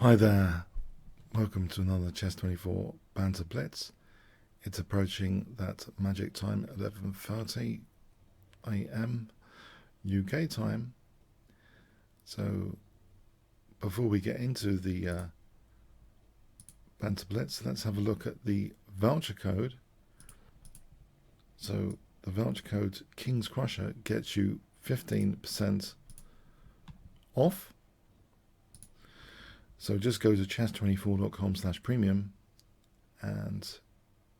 Hi there, welcome to another Chess24 Banter Blitz. It's approaching that magic time, 11:30 AM UK time. So before we get into the Banter Blitz, let's have a look at the voucher code. So the voucher code Kingscrusher gets you 15% off. So just go to chess24.com/premium, and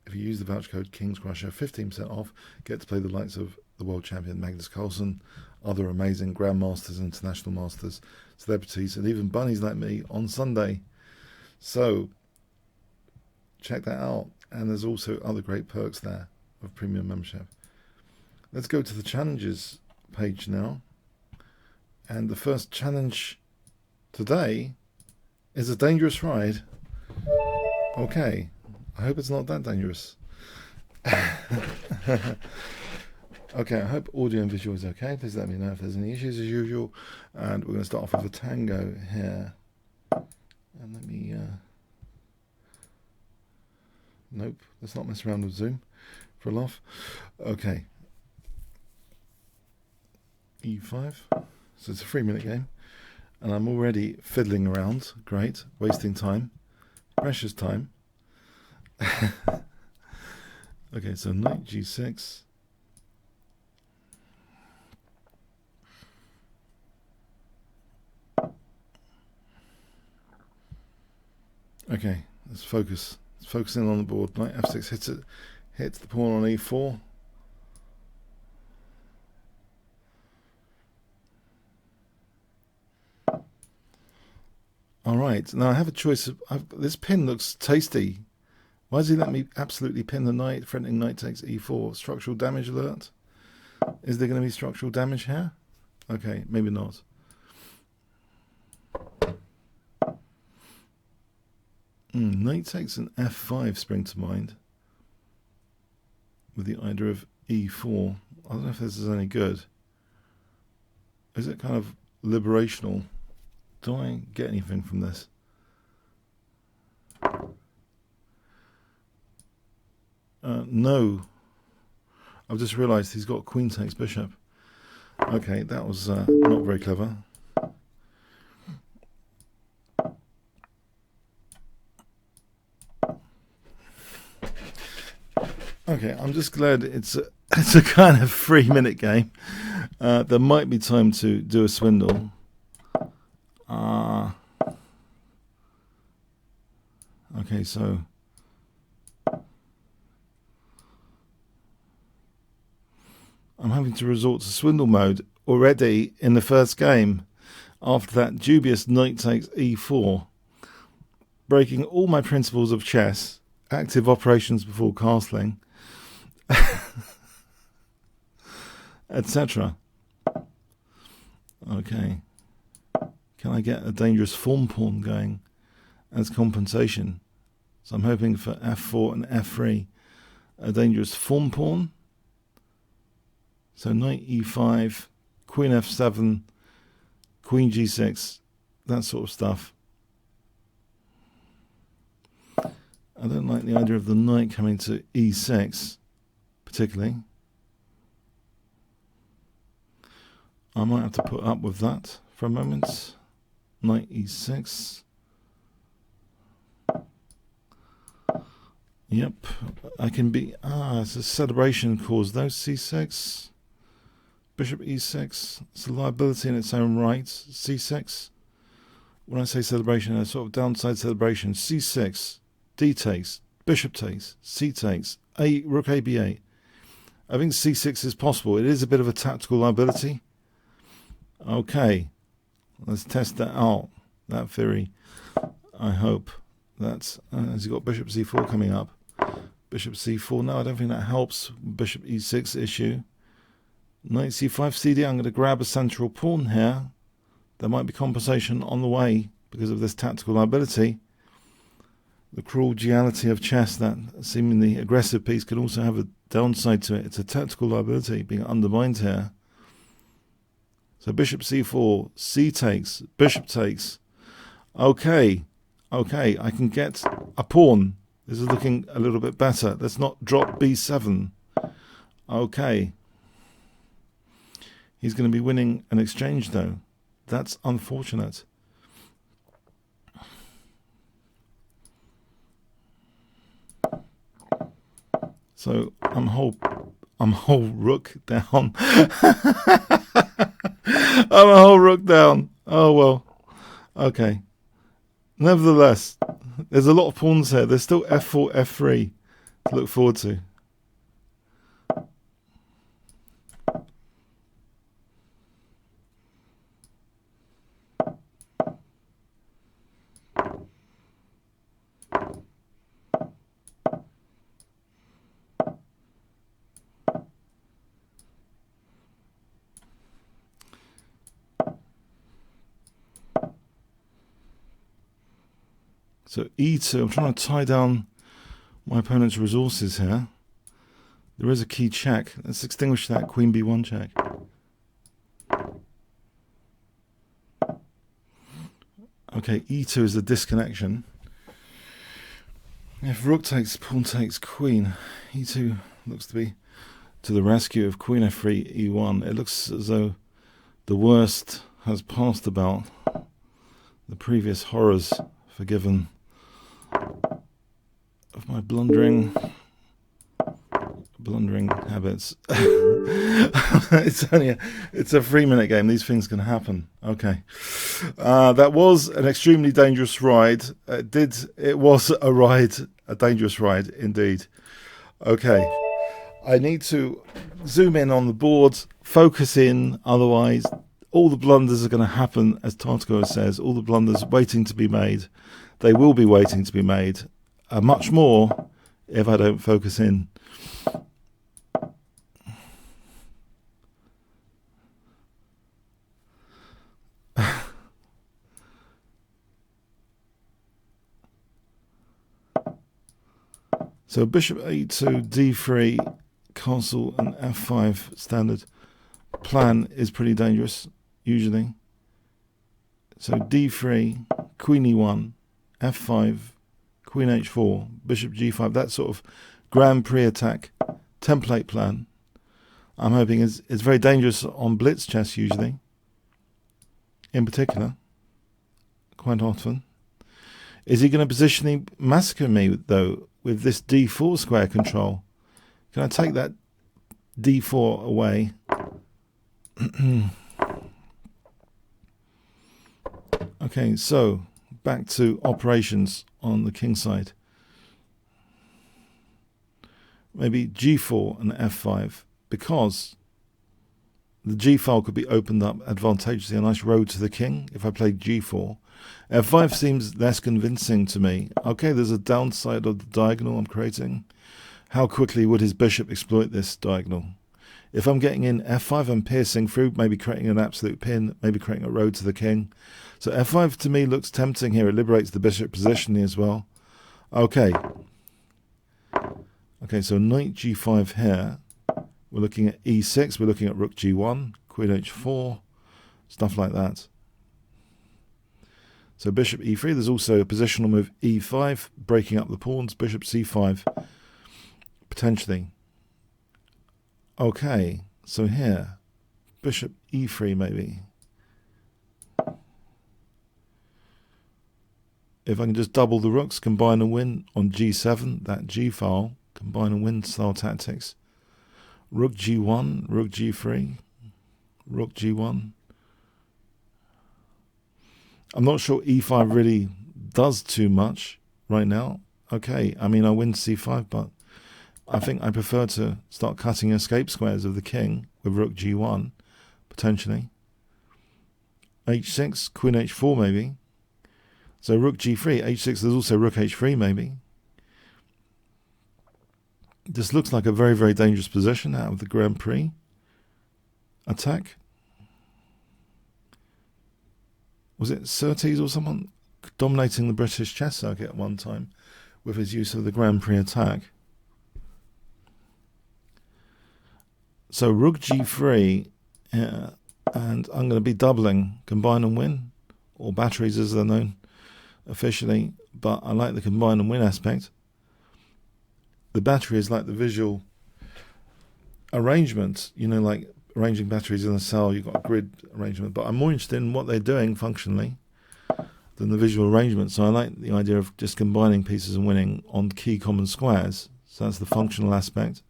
if you use the voucher code Kingscrusher, 15% off, get to play the likes of the world champion Magnus Carlsen, other amazing grandmasters, international masters, celebrities, and even bunnies like me on Sunday. So check that out. And there's also other great perks there of premium membership. Let's go to the challenges page now. And the first challenge today is a dangerous ride. Okay, I hope it's not that dangerous. Okay, I hope audio and visual is okay. Please let me know if there's any issues as usual. And we're going to start off with a tango here. And let me... Nope, let's not mess around with Zoom for a laugh. Okay. E5. So it's a 3-minute game. And I'm already fiddling around. Great. Wasting time. Precious time. Okay, so knight g6. Okay, let's focus. Let's focus in on the board. Knight f6 hits the pawn on e4. Alright, now I have a choice of... this pin looks tasty. Why does he let me absolutely pin the knight? Threatening knight takes e4. Structural damage alert. Is there going to be structural damage here? Okay, maybe not. Knight takes an f5 spring to mind. With the idea of e4. I don't know if this is any good. Is it kind of liberational? Do I get anything from this? No. I've just realised he's got queen takes bishop. Okay, that was not very clever. Okay, I'm just glad it's a kind of 3-minute game. There might be time to do a swindle. Okay, so I'm having to resort to swindle mode already in the first game after that dubious knight takes e4, breaking all my principles of chess, active operations before castling, etc. Okay. Can I get a dangerous form pawn going as compensation? So I'm hoping for f4 and f3, a dangerous form pawn. So knight e5, queen f7, queen g6, that sort of stuff. I don't like the idea of the knight coming to e6, particularly. I might have to put up with that for a moment. Knight e6. Yep, I can be... it's a celebration cause, though. c6. Bishop e6. It's a liability in its own right. c6. When I say celebration, a sort of downside celebration. c6. d takes. Bishop takes. c takes. Rook ab8. I think c6 is possible. It is a bit of a tactical liability. Okay. Let's test that out, that theory. I hope. That's has he got bishop c4 coming up? Bishop c4. No, I don't think that helps. Bishop e6 issue. Knight c5 cd. I'm going to grab a central pawn here. There might be compensation on the way because of this tactical liability. The cruel duality of chess, that seemingly aggressive piece, can also have a downside to it. It's a tactical liability being undermined here. So bishop c4, c takes, bishop takes. Okay, Okay, I can get a pawn. This is looking a little bit better. Let's not drop b7. Okay. He's going to be winning an exchange, though. That's unfortunate. So I'm whole rook down. I'm a whole rook down. Oh well. Okay. Nevertheless, there's a lot of pawns here. There's still f4, f3 to look forward to. So e2, I'm trying to tie down my opponent's resources here. There is a key check. Let's extinguish that queen b1 check. Okay, e2 is the disconnection. If rook takes, pawn takes queen, e2 looks to be to the rescue of queen f3, e1. It looks as though the worst has passed about. The previous horrors forgiven of my blundering habits. It's a 3-minute game. These things can happen. Okay, that was an extremely dangerous ride. It was a dangerous ride indeed. Okay, I need to zoom in on the board, focus in. Otherwise, all the blunders are going to happen, as Tartago says. All the blunders waiting to be made. They will be waiting to be made. Much more if I don't focus in. So bishop a2, d3, castle and f5 standard plan is pretty dangerous, usually. So d3, queen e1, f5, queen h4, bishop g5, that sort of Grand Prix attack template plan, I'm hoping is very dangerous on blitz chess usually, in particular, quite often. Is he going to positionally massacre me, though, with this d4 square control? Can I take that d4 away? Okay, so back to operations on the king side. Maybe g4 and f5, because the g file could be opened up advantageously, a nice road to the king if I played g4. f5 seems less convincing to me. Okay, there's a downside of the diagonal I'm creating. How quickly would his bishop exploit this diagonal? If I'm getting in f5, I'm piercing through, maybe creating an absolute pin, maybe creating a road to the king. So f5 to me looks tempting here. It liberates the bishop positionally as well. Okay. Okay, so knight g5 here. We're looking at e6. We're looking at rook g1, queen h4, stuff like that. So bishop e3. There's also a positional move e5, breaking up the pawns. Bishop c5, potentially. Okay, so here, bishop e3 maybe. If I can just double the rooks, combine and win on g7, that g file, combine and win style tactics. Rook g1, rook g3, rook g1. I'm not sure e5 really does too much right now. Okay, I mean I win c5, but I think I prefer to start cutting escape squares of the king with rook g1, potentially. h6, queen h4 maybe. So rook g3, h6, there's also rook h3 maybe. This looks like a very, very dangerous position out of the Grand Prix attack. Was it Surtees or someone dominating the British chess circuit at one time with his use of the Grand Prix attack? So rook g3, and I'm going to be doubling combine and win, or batteries as they're known. officially, but I like the combine and win aspect. The battery is like the visual arrangement, you know, like arranging batteries in a cell. You've got a grid arrangement, but I'm more interested in what they're doing functionally than the visual arrangement. So I like the idea of just combining pieces and winning on key common squares. So that's the functional aspect.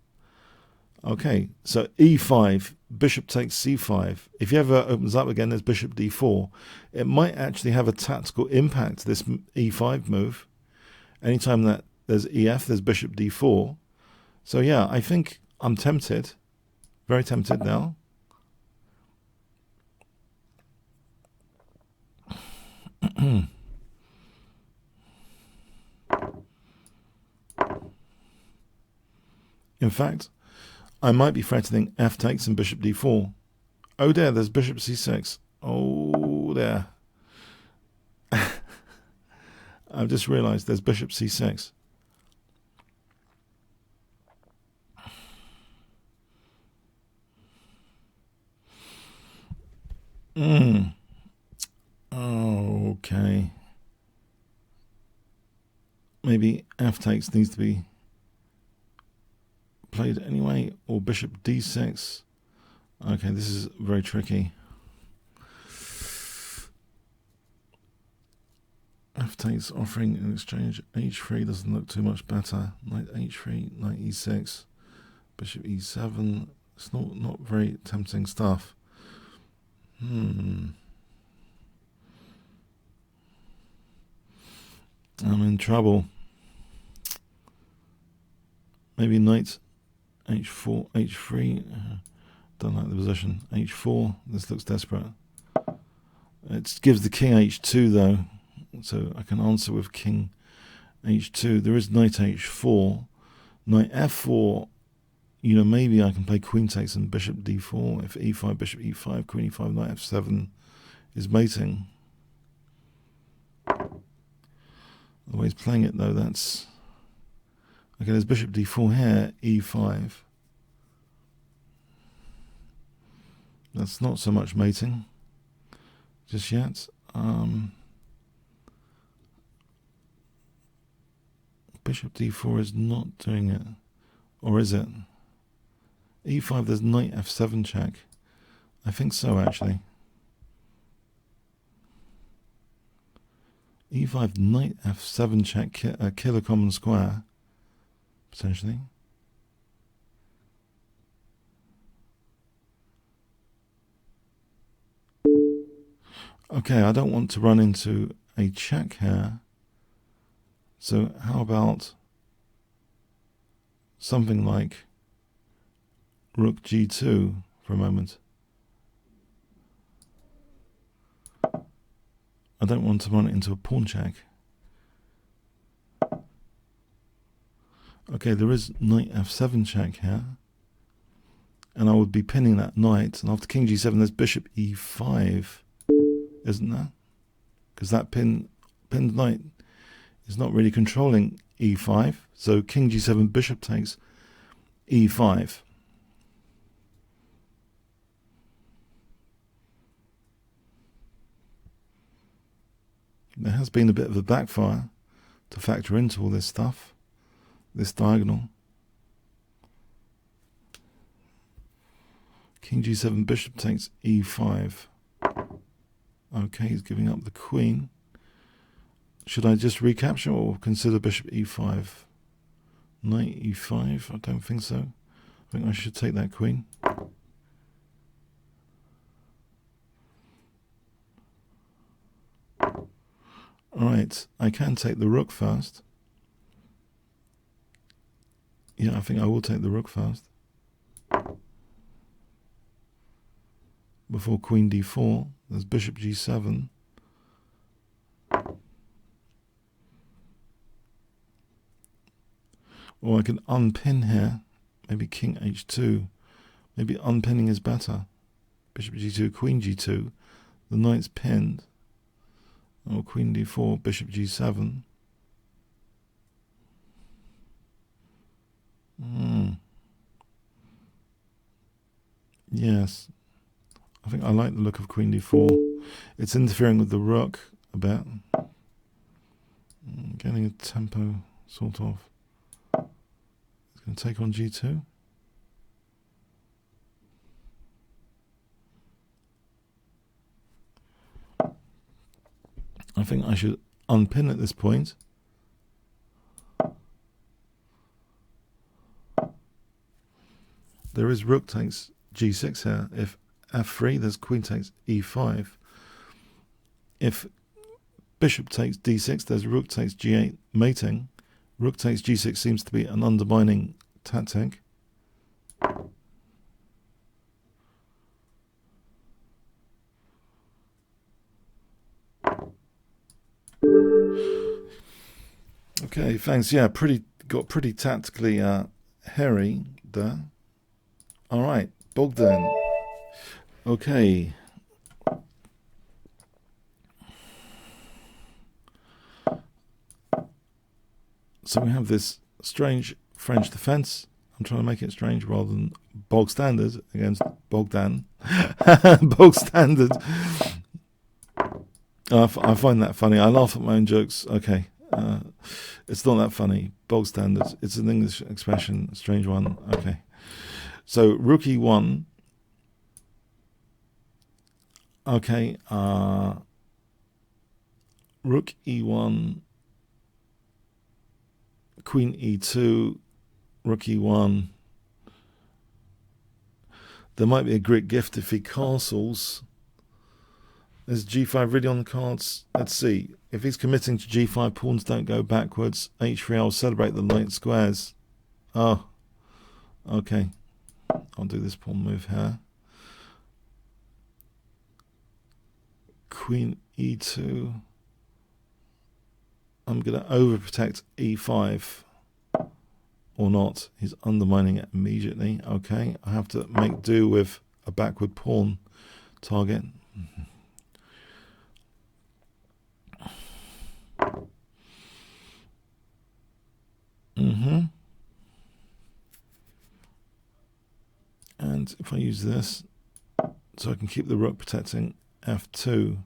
Okay, so e5, bishop takes c5. If he ever opens up again, there's bishop d4. It might actually have a tactical impact, this e5 move. Anytime that there's ef, there's bishop d4. So yeah, I think I'm tempted, very tempted now. In fact, I might be threatening f takes and bishop d4. Oh dear, there's bishop c6. Oh there. I've just realized there's bishop c6. Okay. Maybe f takes needs to be played anyway, or bishop d6. Okay, this is very tricky. F takes offering in exchange. h3 doesn't look too much better. Knight h3, knight e6, bishop e7. It's not very tempting stuff. I'm in trouble. Maybe knight h4, h3. Don't like the position. h4. This looks desperate. It gives the king h2 though, so I can answer with king h2. There is knight h4, knight f4. You know, maybe I can play queen takes and bishop d4. If e5, bishop e5, queen e5, knight f7 is mating. The way he's playing it though, that's okay. There's bishop d4 here, e5. That's not so much mating just yet. Bishop d4 is not doing it, or is it? e5, there's knight f7 check. I think so, actually. e5, knight f7 check, kill a common square, potentially. Okay, I don't want to run into a check here. So how about something like rook g2 for a moment? I don't want to run it into a pawn check. Okay, there is knight f7 check here. And I would be pinning that knight. And after king g7, there's bishop e5. Isn't there? Because that pinned knight is not really controlling e5. So king g7, bishop takes e5. There has been a bit of a backfire to factor into all this stuff, this diagonal. King g7, bishop takes e5. Okay, he's giving up the queen. Should I just recapture or consider bishop e5? Knight e5? I don't think so. I think I should take that queen. Alright, I can take the rook first. Yeah, I think I will take the rook first. Before queen d4, there's bishop g7. Or I can unpin here, maybe king h2. Maybe unpinning is better. Bishop g2, queen g2. The knight's pinned. Or queen d4, bishop g7. Yes. I think I like the look of queen d4. It's interfering with the rook a bit. Getting a tempo, sort of. It's going to take on G2. I think I should unpin at this point. There is rook takes G6 here. If F3, there's queen takes E5. If bishop takes D6, there's rook takes G8 mating. Rook takes G6 seems to be an undermining tactic. Okay, thanks. Yeah, got pretty tactically hairy there. All right, Bogdan. Okay. So we have this strange French defense. I'm trying to make it strange rather than bog standard against Bogdan. Bog standard. I find that funny. I laugh at my own jokes. Okay. It's not that funny. Bog standard. It's an English expression. Strange one. Okay. So rook e1. Okay. Rook e1. Queen e2. Rook e1. There might be a great gift if he castles. Is g5 really on the cards? Let's see. If he's committing to g5, pawns don't go backwards. h3, I'll celebrate the light squares. Oh, okay. I'll do this pawn move here. Queen e2. I'm going to overprotect e5. Or not. He's undermining it immediately. Okay. I have to make do with a backward pawn target. And if I use this, so I can keep the rook protecting f2.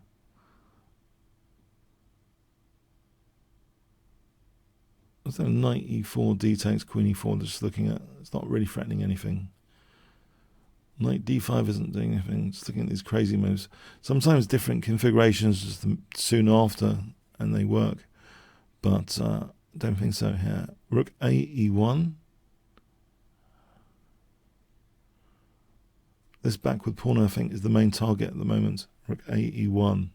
So knight e4, d takes queen e4, just looking at, it's not really threatening anything. Knight d5 isn't doing anything, just looking at these crazy moves. Sometimes different configurations just soon after, and they work. But don't think so here. Rook a e1. This backward pawn, I think, is the main target at the moment. Rook a e1.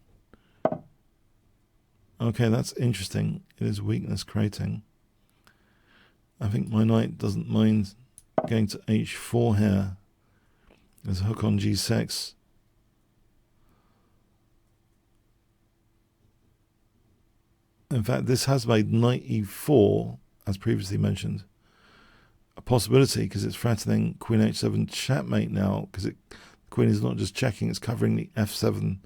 Okay, that's interesting. It is weakness creating. I think my knight doesn't mind going to h4 here. There's a hook on g6. In fact, this has made knight e4, as previously mentioned, a possibility because it's threatening queen h7 checkmate now, because the queen is not just checking, it's covering the f7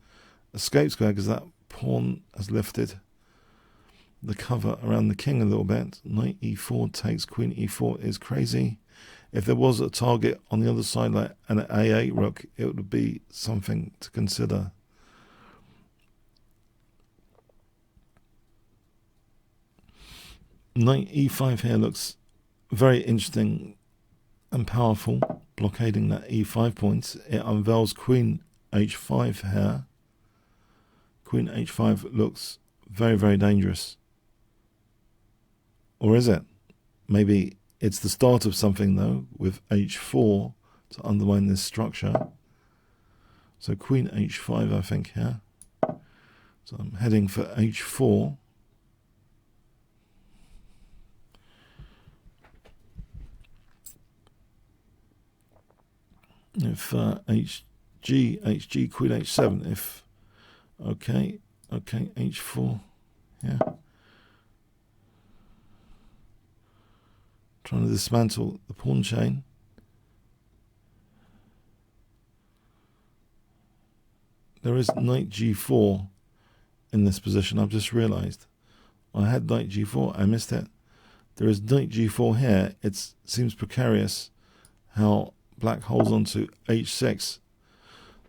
escape square because that pawn has lifted the cover around the king a little bit. Knight e4 takes queen e4 is crazy. If there was a target on the other side like an a8 rook, it would be something to consider. Knight e5 here looks very interesting and powerful, blockading that e5 point. It unveils queen h5 here. Queen h5 looks very, very dangerous. Or is it? Maybe it's the start of something, though, with h4 to undermine this structure. So queen h5, I think, here. So I'm heading for h4. If hg, queen h7, if, okay, h4, yeah. Trying to dismantle the pawn chain. There is knight g4 in this position, I've just realized. I had knight g4, I missed it. There is knight g4 here. It seems precarious how black holds on to h6,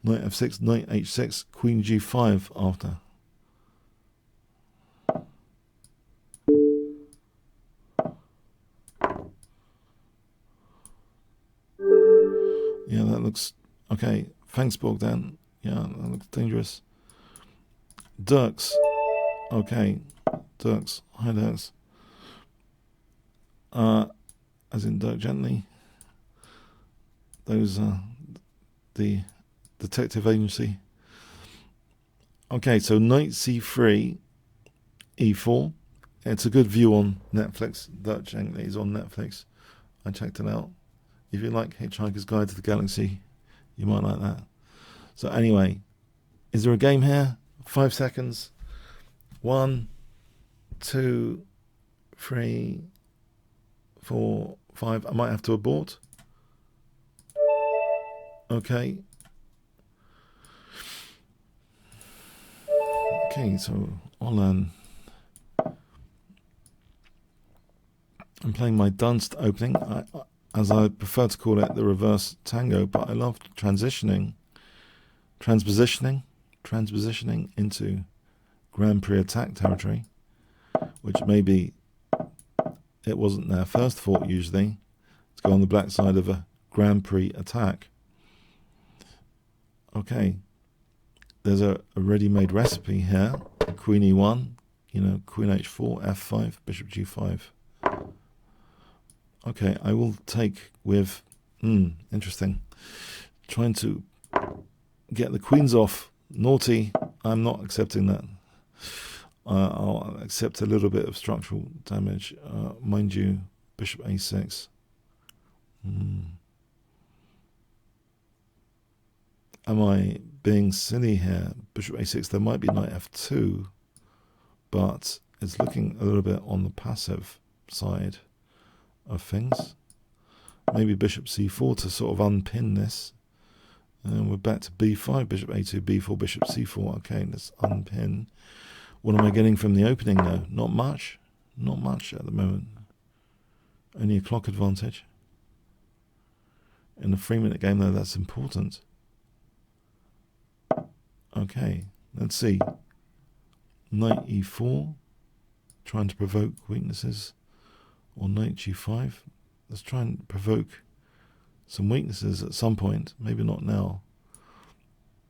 knight f6, knight h6, queen g5 after. looks okay. Thanks, Bogdan. Yeah, that looks dangerous. Dirks. Okay, Dirks. Hi, Dirks. As in Dirk Gently. Those are the detective agency. Okay, so knight c3, e4. It's a good view on Netflix. Dirk Gently is on Netflix. I checked it out. If you like Hitchhiker's Guide to the Galaxy, you might like that. So anyway, is there a game here? 5 seconds. 1, 2, 3, 4, 5. I might have to abort. Okay. Okay, so I'm playing my Dunst opening. As I prefer to call it, the reverse tango, but I love transpositioning into Grand Prix attack territory, which maybe it wasn't their first thought usually, to go on the black side of a Grand Prix attack. Okay, there's a ready-made recipe here. Queen e1, Queen h4, f5, bishop g5. Okay, I will take with, interesting, trying to get the queens off. Naughty, I'm not accepting that. I'll accept a little bit of structural damage. Mind you, bishop a6. Am I being silly here? Bishop a6, there might be knight f2, but it's looking a little bit on the passive side of things. Maybe bishop c4 to sort of unpin this. And we're back to b5, bishop a2, b4, bishop c4. Okay, let's unpin. What am I getting from the opening though? Not much. Not much at the moment. Only a clock advantage. In the 3-minute game though, that's important. Okay, let's see. Knight e4, trying to provoke weaknesses. Or knight g5. Let's try and provoke some weaknesses at some point. Maybe not now.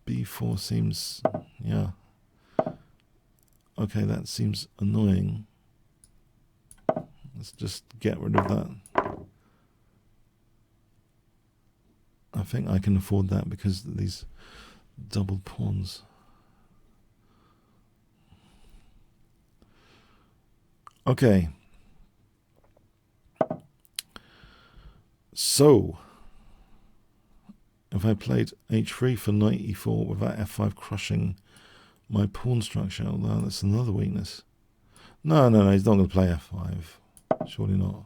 b4 seems, yeah. Okay, that seems annoying. Let's just get rid of that. I think I can afford that because of these double pawns. Okay. So, if I played h3 for knight e4 without f5 crushing my pawn structure, although that's another weakness. No, he's not going to play f5. Surely not.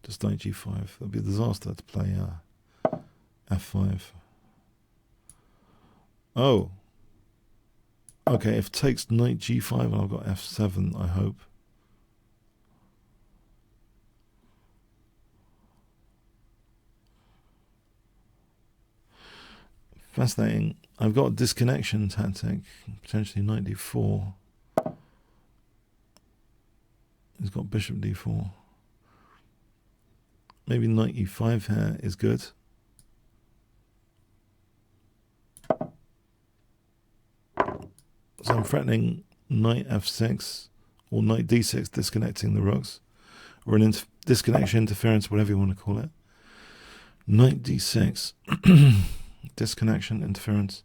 Just knight g5. That'd be a disaster to play f5. Oh. Okay, if it takes knight g5, I've got f7, I hope. Fascinating. I've got a disconnection tactic, potentially knight d4. He's got bishop d4. Maybe knight e5 here is good. So I'm threatening knight f6 or knight d6, disconnecting the rooks, or an disconnection, interference, whatever you want to call it. Knight d6. Disconnection, interference.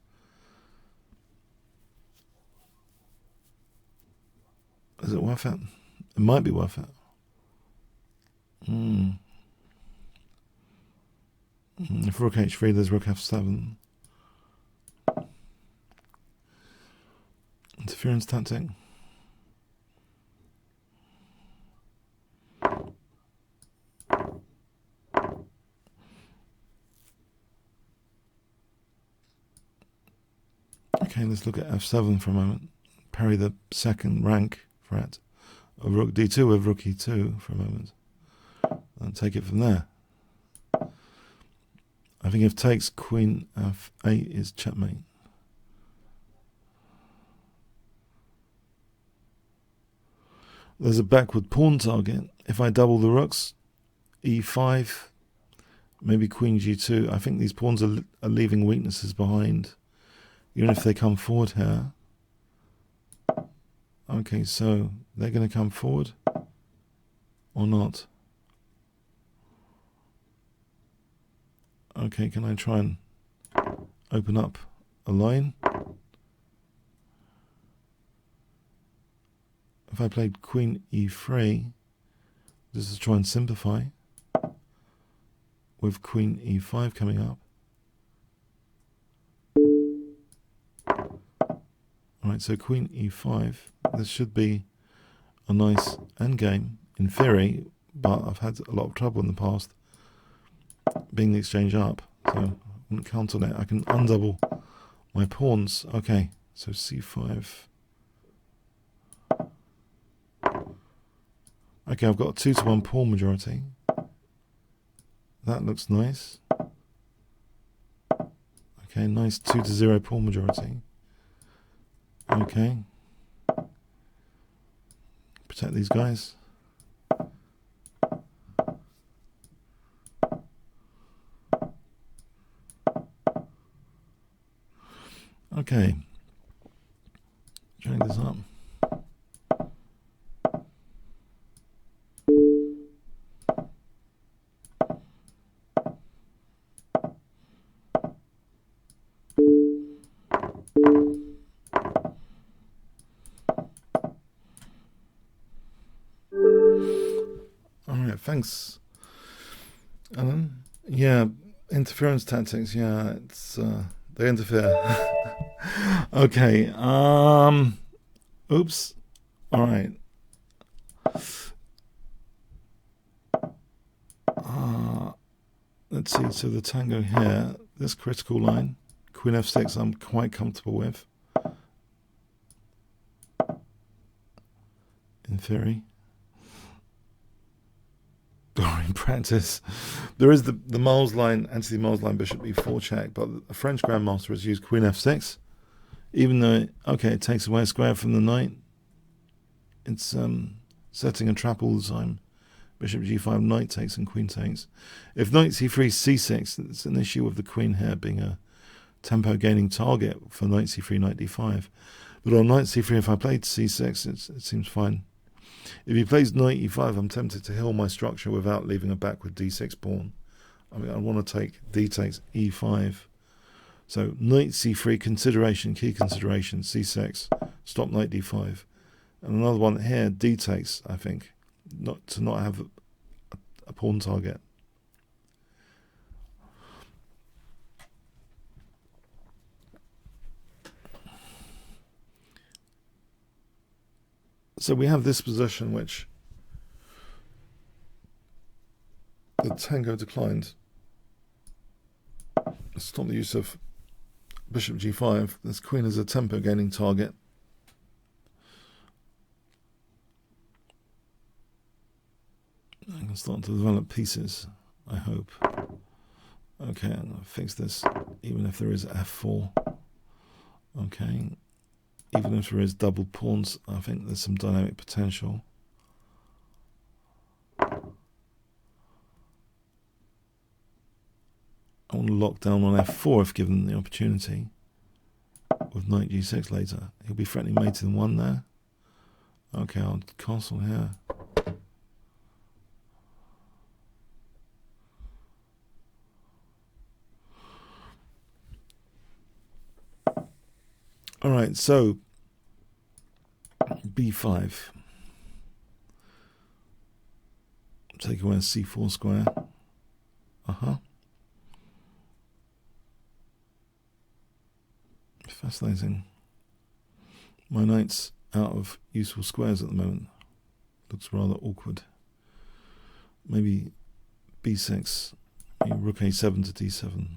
Is it worth it? It might be worth it. If rook h3, there's rook f7. Interference tactic. Okay, let's look at f7 for a moment. Parry the second rank threat of rook d2 with rook e2 for a moment. And take it from there. I think if takes queen f8 is checkmate. There's a backward pawn target. If I double the rooks, e5, Maybe queen g2. I think these pawns are leaving weaknesses behind, even if they come forward here. Okay, so they're going to come forward or not? Okay, can I try and open up a line? If I played queen e3, just to try and simplify, with queen e5 coming up. Alright, so queen e5, this should be a nice endgame in theory, but I've had a lot of trouble in the past being the exchange up, so I wouldn't count on it. I can undouble my pawns. Okay, so c5. Okay, I've got a 2-to-1 pawn majority. That looks nice. Okay, nice 2-to-0 pawn majority. Okay. Protect these guys. Okay. Drag this up. Alright, thanks, Alan. Yeah, interference tactics, yeah, it's they interfere. Okay, oops. Alright. Let's see, so the tango here, this critical line, queen f6 I'm quite comfortable with, in theory. Or in practice. There is the Miles line, anti-Miles line, bishop e4 check, but a French grandmaster has used queen f6, even though, okay, it takes away a square from the knight. It's setting a trap all the time. Bishop g5, knight takes and queen takes. If knight c3, c6, it's an issue with the queen here being a tempo gaining target for knight c3, knight d5. But on knight c3, if I played c6, it seems fine. If he plays knight e5, I'm tempted to heal my structure without leaving a backward d6 pawn. I mean, I want to take d takes e5. So knight c3, consideration, key consideration, c6, stop knight d5. And another one here, d takes, I think, not have a pawn target. So we have this position which the tango declined. Stop the use of bishop g5. This queen is a tempo gaining target. I can start to develop pieces, I hope. Okay, I'm going to fix this even if there is f4. Okay. Even if there is double pawns, I think there's some dynamic potential. I want to lock down on f4 if given the opportunity. With knight g6 later. He'll be threatening mate in 1 there. Okay, I'll castle here. Alright, so b5. Take away a c4 square. Fascinating. My knight's out of useful squares at the moment. Looks rather awkward. Maybe b6. Maybe rook a7 to d7.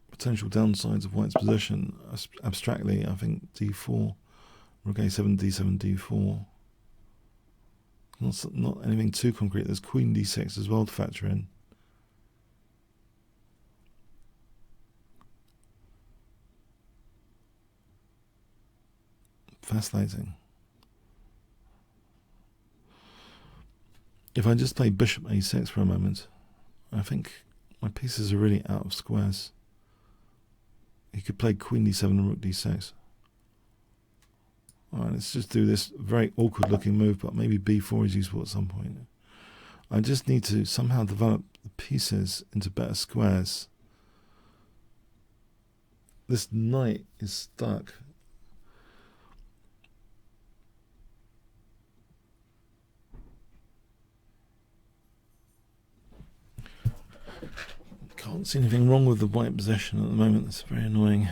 Potential downsides of white's position, abstractly, I think d4, rook a7, d7, d4. Not anything too concrete. There's queen d6 as well to factor in. Fascinating. If I just play bishop a6 for a moment, I think my pieces are really out of squares. He could play queen d7 and rook d6. Alright, let's just do this very awkward looking move, but maybe b4 is useful at some point. I just need to somehow develop the pieces into better squares. This knight is stuck. Can't see anything wrong with the white position at the moment. That's very annoying.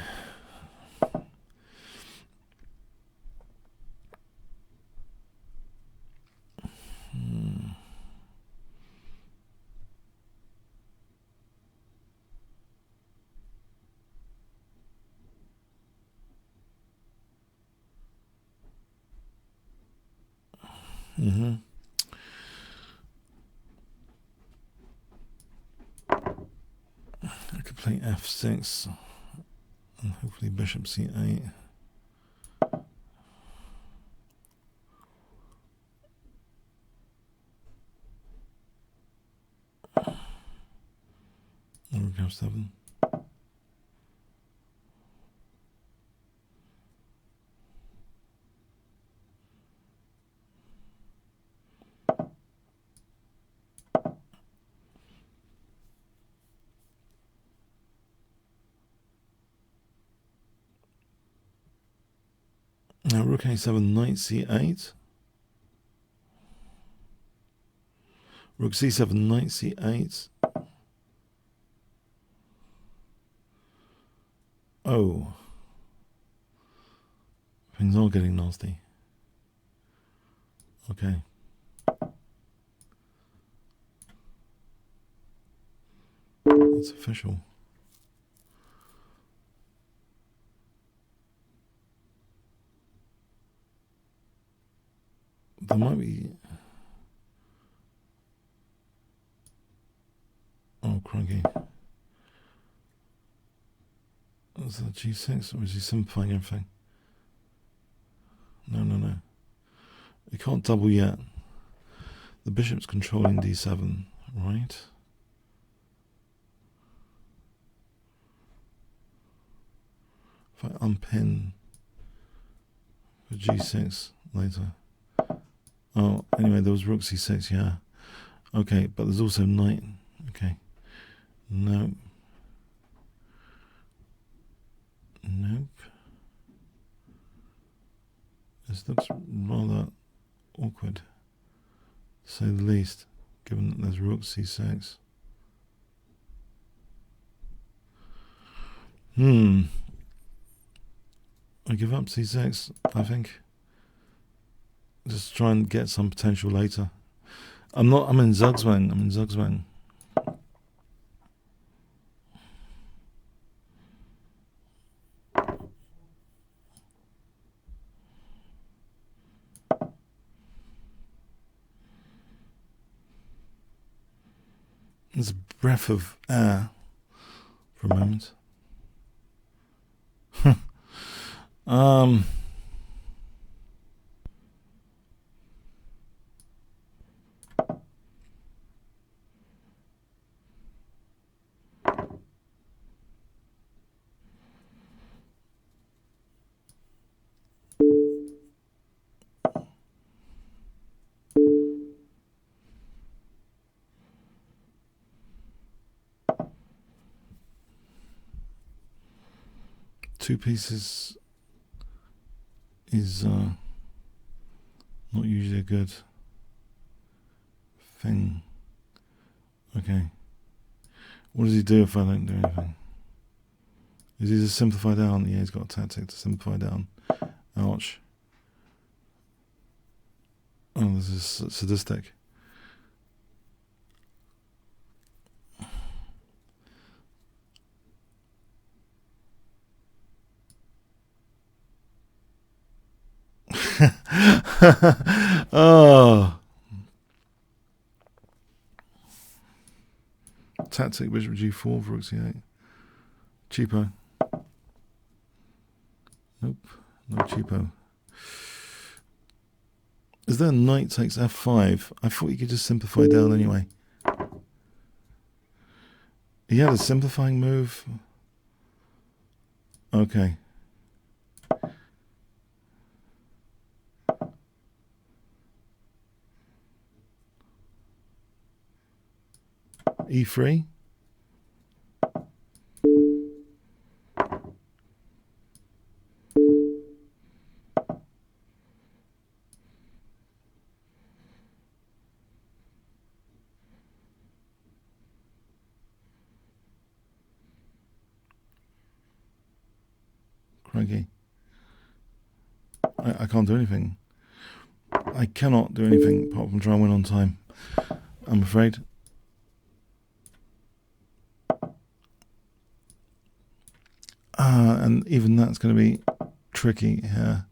I could play f6 and hopefully bishop c8. And rook f7. Now rook a7, knight c8. Rook c7, knight c8. Oh. Things are getting nasty. Okay. It's official. There might be... Oh, crikey. Is that g6 or is he simplifying everything? No. He can't double yet. The bishop's controlling d7, right? If I unpin for g6 later. Oh, anyway, there was rook c6, yeah. Okay, but there's also knight. Okay. No. Nope. This looks rather awkward, to say the least, given that there's rook c6. I give up c6, I think. Just try and get some potential later. I'm in Zugzwang. There's a breath of air for a moment. Two pieces is not usually a good thing. Okay. What does he do if I don't do anything? Is he just simplify down? Yeah, he's got a tactic to simplify down. Ouch. Oh, this is sadistic. Oh. Tactic, bishop g4, rook c8. Cheapo. Nope, no cheapo. Is there knight takes f5? I thought you could just simplify down anyway. He had a simplifying move. Okay. E3. Crikey. I can't do anything. I cannot do anything apart from try and win on time, I'm afraid. And even that's going to be tricky here.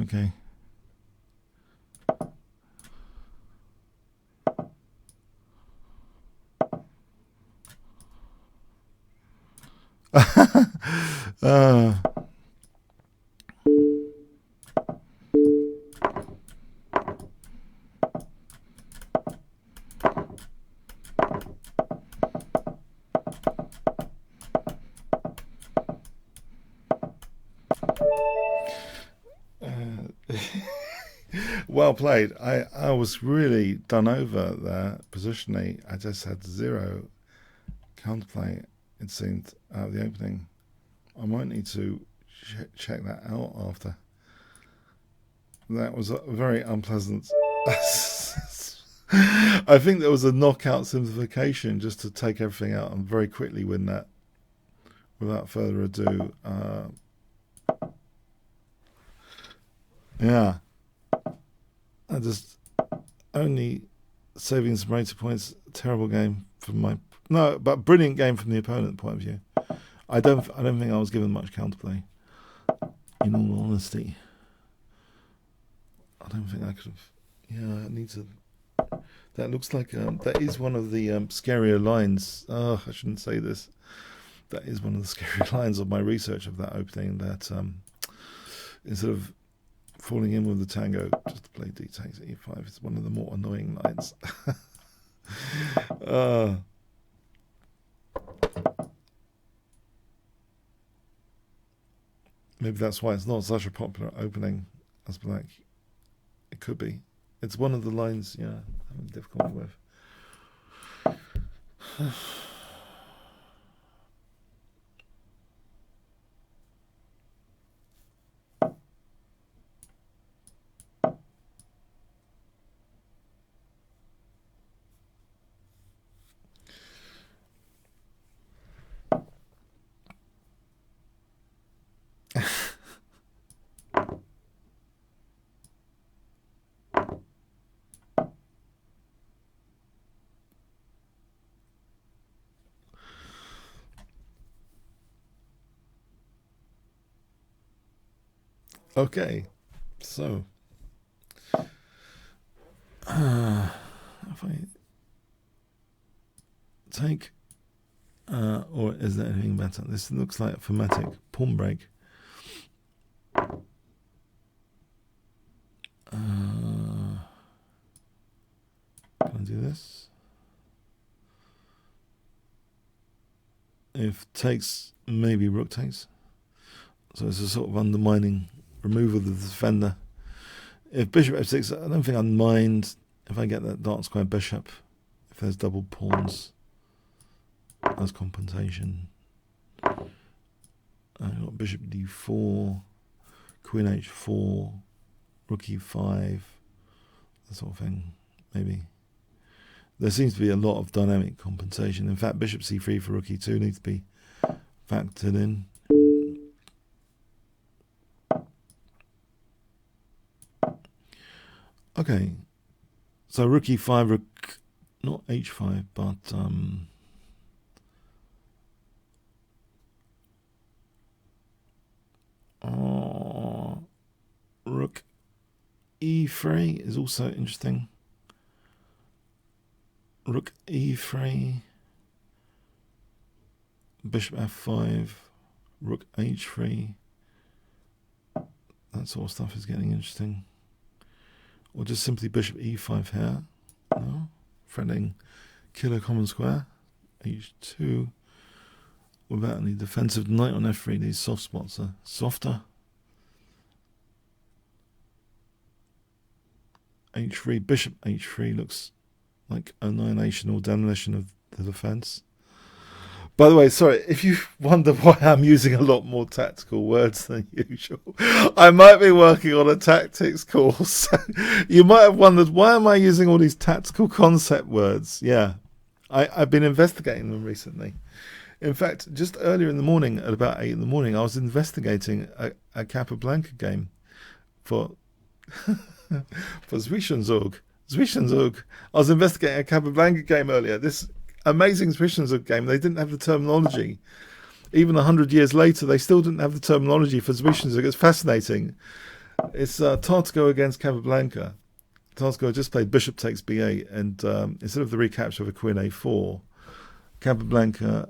Okay. Well played. I was really done over there positionally. I just had zero counterplay, it seemed, out of the opening. I might need to check that out after. That was a very unpleasant. I think there was a knockout simplification just to take everything out and very quickly win that. Without further ado, yeah. I just only saving some rated points. Terrible game from my but brilliant game from the opponent point of view. I don't think I was given much counterplay. In all honesty, I don't think I could have. Yeah, I need to. That looks like that is one of the scarier lines. Oh, I shouldn't say this. That is one of the scary lines of my research of that opening. That instead of falling in with the tango, just to play d takes e5. It's one of the more annoying lines. Maybe that's why it's not such a popular opening as black. It could be. It's one of the lines, yeah, I'm having difficulty with. Okay, so if I take, or is there anything better? This looks like a phonetic pawn break. Can I do this? If takes, maybe rook takes. So it's a sort of undermining removal of the defender. If bishop f6, I don't think I'd mind if I get that dark square bishop. If there's double pawns as compensation. I've got bishop d4, queen h4, rook e5, that sort of thing, maybe. There seems to be a lot of dynamic compensation. In fact, bishop c3 for rook e2 needs to be factored in. Okay, so rook e5, rook, not h5, but rook e3 is also interesting. Rook e3, bishop f5, rook h3. That sort of stuff is getting interesting. Or just simply bishop e5 here. No. Threatening killer common square. h2. Without any defensive knight on f3. These soft spots are softer. h3. Bishop h3 looks like annihilation or demolition of the defense. By the way, sorry, if you wonder why I'm using a lot more tactical words than usual, I might be working on a tactics course. You might have wondered, why am I using all these tactical concept words? Yeah, I've been investigating them recently. In fact, just earlier in the morning, at about 8 in the morning, I was investigating a Capablanca game for for Zwischenzug. I was investigating a Capablanca game earlier. This amazing Zwischenzug game, they didn't have the terminology. Even 100 years later, they still didn't have the terminology for Zwischenzug. It's fascinating. It's Tartago against Capablanca. Tartago just played bishop takes b8, and instead of the recapture of a queen a4, Capablanca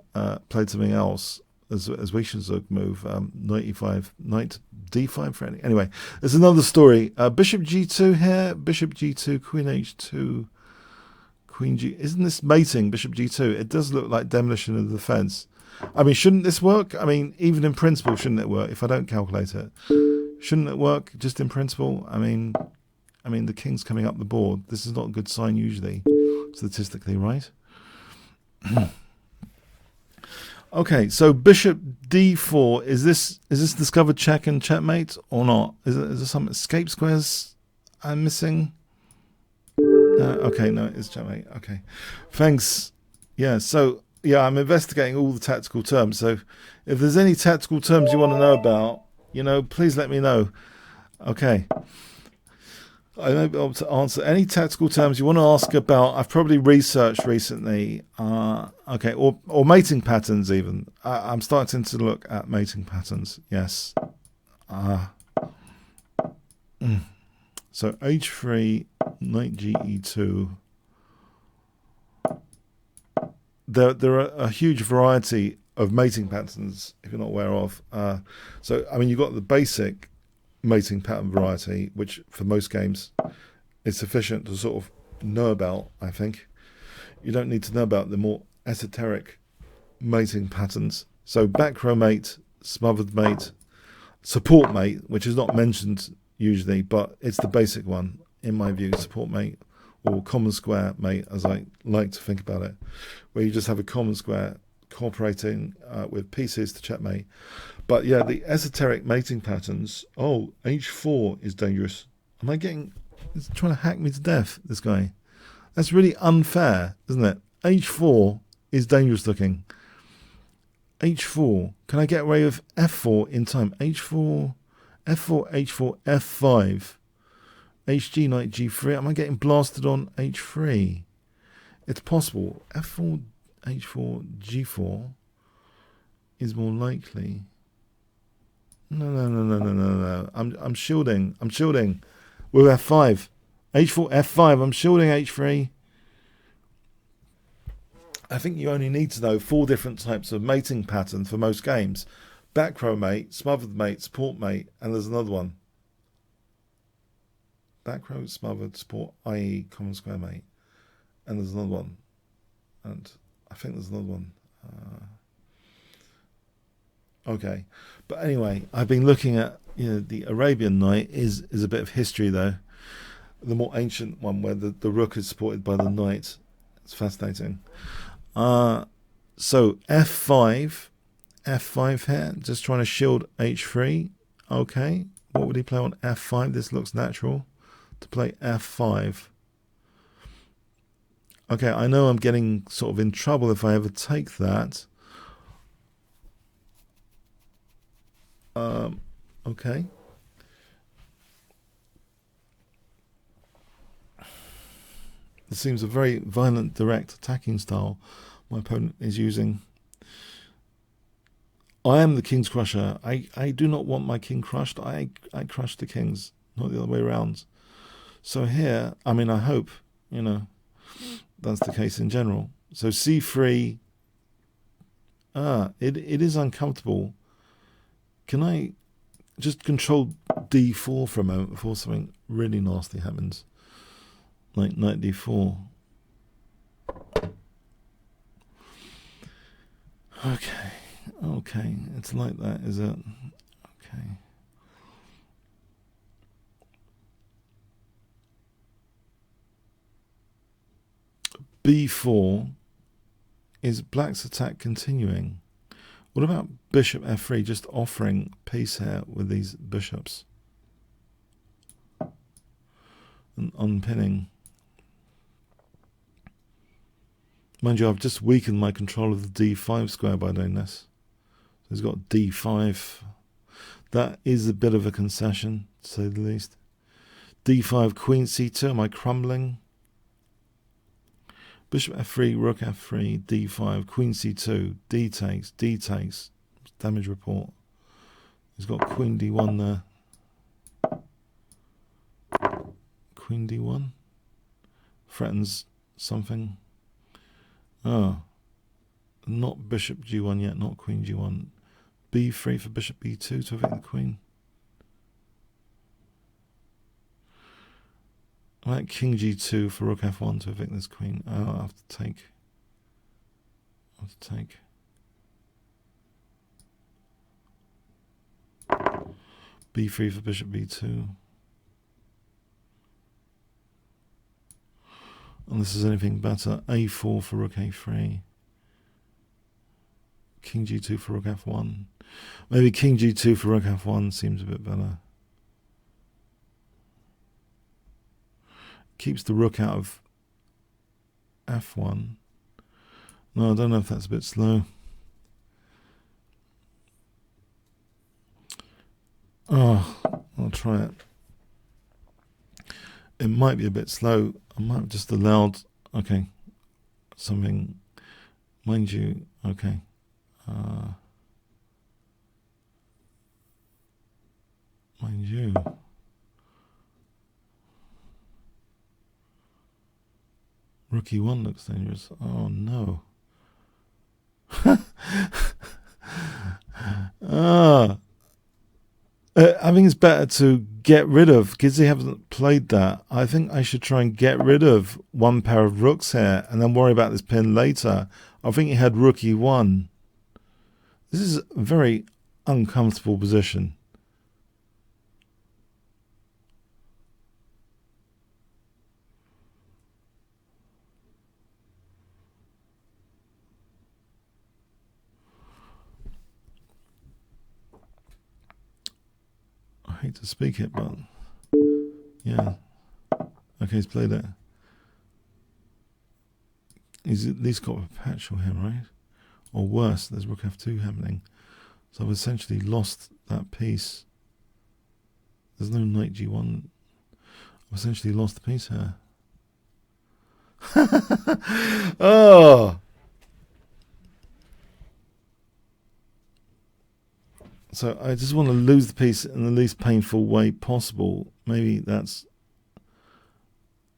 played something else as Zwischenzug move, knight e5, knight d5 for any. Anyway, there's another story. Bishop g2 here, bishop g2, queen h2, queen g. Isn't this mating, bishop g2? It does look like demolition of the defense. I mean, shouldn't this work? I mean, even in principle, shouldn't it work? If I don't calculate it, shouldn't it work just in principle? I mean, the king's coming up the board. This is not a good sign usually, statistically, right? Okay, so bishop d4. Is this discovered check and checkmate or not? Is there some escape squares I'm missing? Okay, no, it's checkmate. Okay, thanks. Yeah, so yeah, I'm investigating all the tactical terms. So if there's any tactical terms you want to know about, please let me know. Okay. I may be able to answer any tactical terms you want to ask about. I've probably researched recently. Okay, or mating patterns even. I'm starting to look at mating patterns. Yes. So h3, knight ge2. There are a huge variety of mating patterns if you're not aware of. So I mean, you've got the basic mating pattern variety, which for most games is sufficient to sort of know about, I think. You don't need to know about the more esoteric mating patterns. So back row mate, smothered mate, support mate, which is not mentioned usually, but it's the basic one, in my view, support mate, or common square mate, as I like to think about it, where you just have a common square cooperating with pieces to checkmate. But yeah, the esoteric mating patterns. Oh, h4 is dangerous. Am I getting... He's trying to hack me to death, this guy. That's really unfair, isn't it? h4 is dangerous looking. h4. Can I get away with f4 in time? h4, f4, h4, f5. hg, knight g3. Am I getting blasted on h3? It's possible. f4, h4, g4 is more likely. No. I'm shielding. With f5. h4, f5. I'm shielding h3. I think you only need to know 4 different types of mating pattern for most games. Back row mate, smothered mate, support mate, and there's another one. Back row, smothered, support, i.e. common square mate. And there's another one. And I think there's another one. Okay, but anyway, I've been looking at the Arabian knight is a bit of history though. The more ancient one where the rook is supported by the knight. It's fascinating. So f5 here, just trying to shield h3. Okay, what would he play on f5? This looks natural to play f5. Okay, I know I'm getting sort of in trouble if I ever take that. Okay. This seems a very violent, direct attacking style my opponent is using. I am the Kingscrusher. I do not want my king crushed. I crush the kings, not the other way around. So here, I mean, I hope, that's the case in general. So c3. It is uncomfortable. Can I just control d4 for a moment before something really nasty happens, like knight d4. Okay, it's like that, is it? Okay. b4, is black's attack continuing? What about bishop f3, just offering peace here with these bishops and unpinning? Mind you, I've just weakened my control of the d5 square by doing this. So he's got d5. That is a bit of a concession, to say the least. d5, queen c2, am I crumbling? Bishop f3, rook f3, d5, queen c2, d takes, damage report. He's got queen d1 there. Queen d1 threatens something. Oh, not bishop g1 yet, not queen g1. b3 for bishop b2 to evict the queen. I like king g2 for rook f1 to evict this queen. Oh, I'll have to take. b3 for bishop b2. Unless there's anything better. a4 for rook a3. King g2 for rook f1. Maybe king g2 for rook f1 seems a bit better. Keeps the rook out of f1. No, I don't know if that's a bit slow. Oh, I'll try it. It might be a bit slow. I might have just allowed, okay, something, mind you, okay. Mind you. Rook e1 looks dangerous. Oh no. I think it's better to get rid of, because he hasn't played that. I think I should try and get rid of one pair of rooks here and then worry about this pin later. I think he had rook e1. This is a very uncomfortable position. I hate to speak it, but yeah. Okay, he's played it. He's at least got a perpetual here, right? Or worse, there's rook f2 happening. So I've essentially lost that piece. There's no knight g1. I've essentially lost the piece here. Oh! So I just want to lose the piece in the least painful way possible. Maybe that's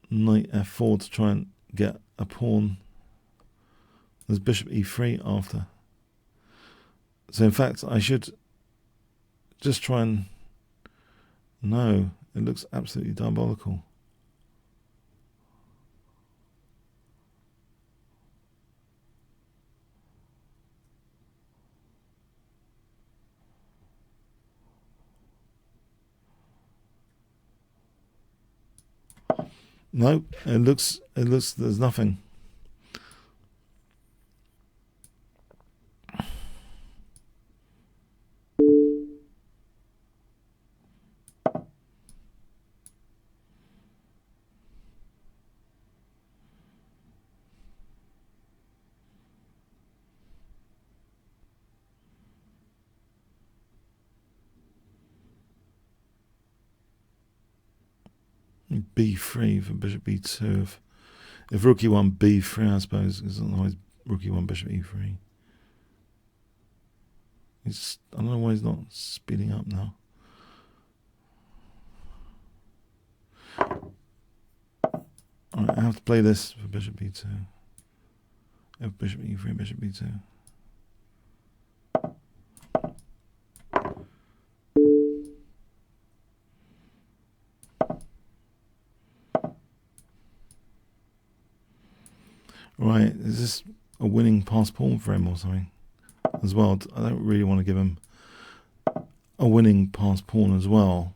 knight f4 to try and get a pawn. There's bishop e3 after. So in fact, I should just try and... No, it looks absolutely diabolical. No, it looks there's nothing. b3 for bishop b2. If rook e1, b3, I suppose, because otherwise rook e1, bishop e3. I don't know why he's not speeding up now. Alright, I have to play this for bishop b2. F bishop e3, bishop b2. Right, is this a winning pass pawn for him or something as well? I don't really want to give him a winning pass pawn as well.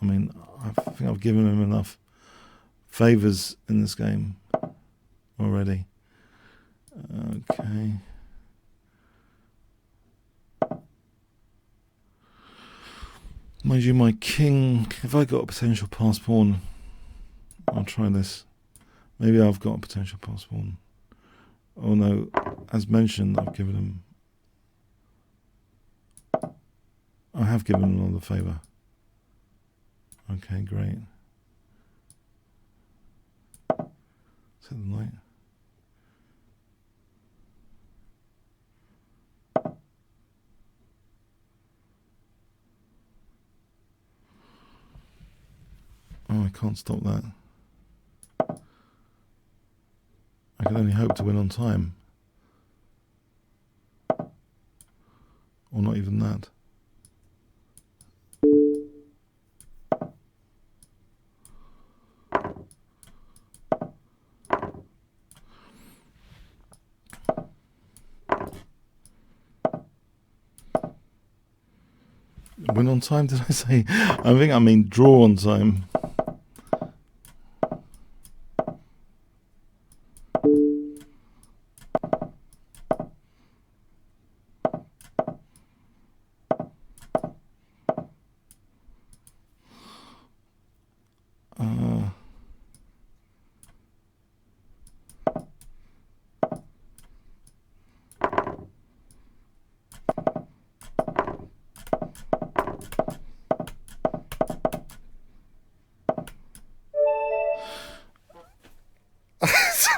I mean, I think I've given him enough favours in this game already. Okay. Mind you, my king, if I got a potential pass pawn, I'll try this. Maybe I've got a potential pass pawn. Oh no, as mentioned, I've given him... I have given him another favour. Okay, great. Set the knight. Oh, I can't stop that. I can only hope to win on time. Or not even that. Win on time, did I say? I think I mean draw on time.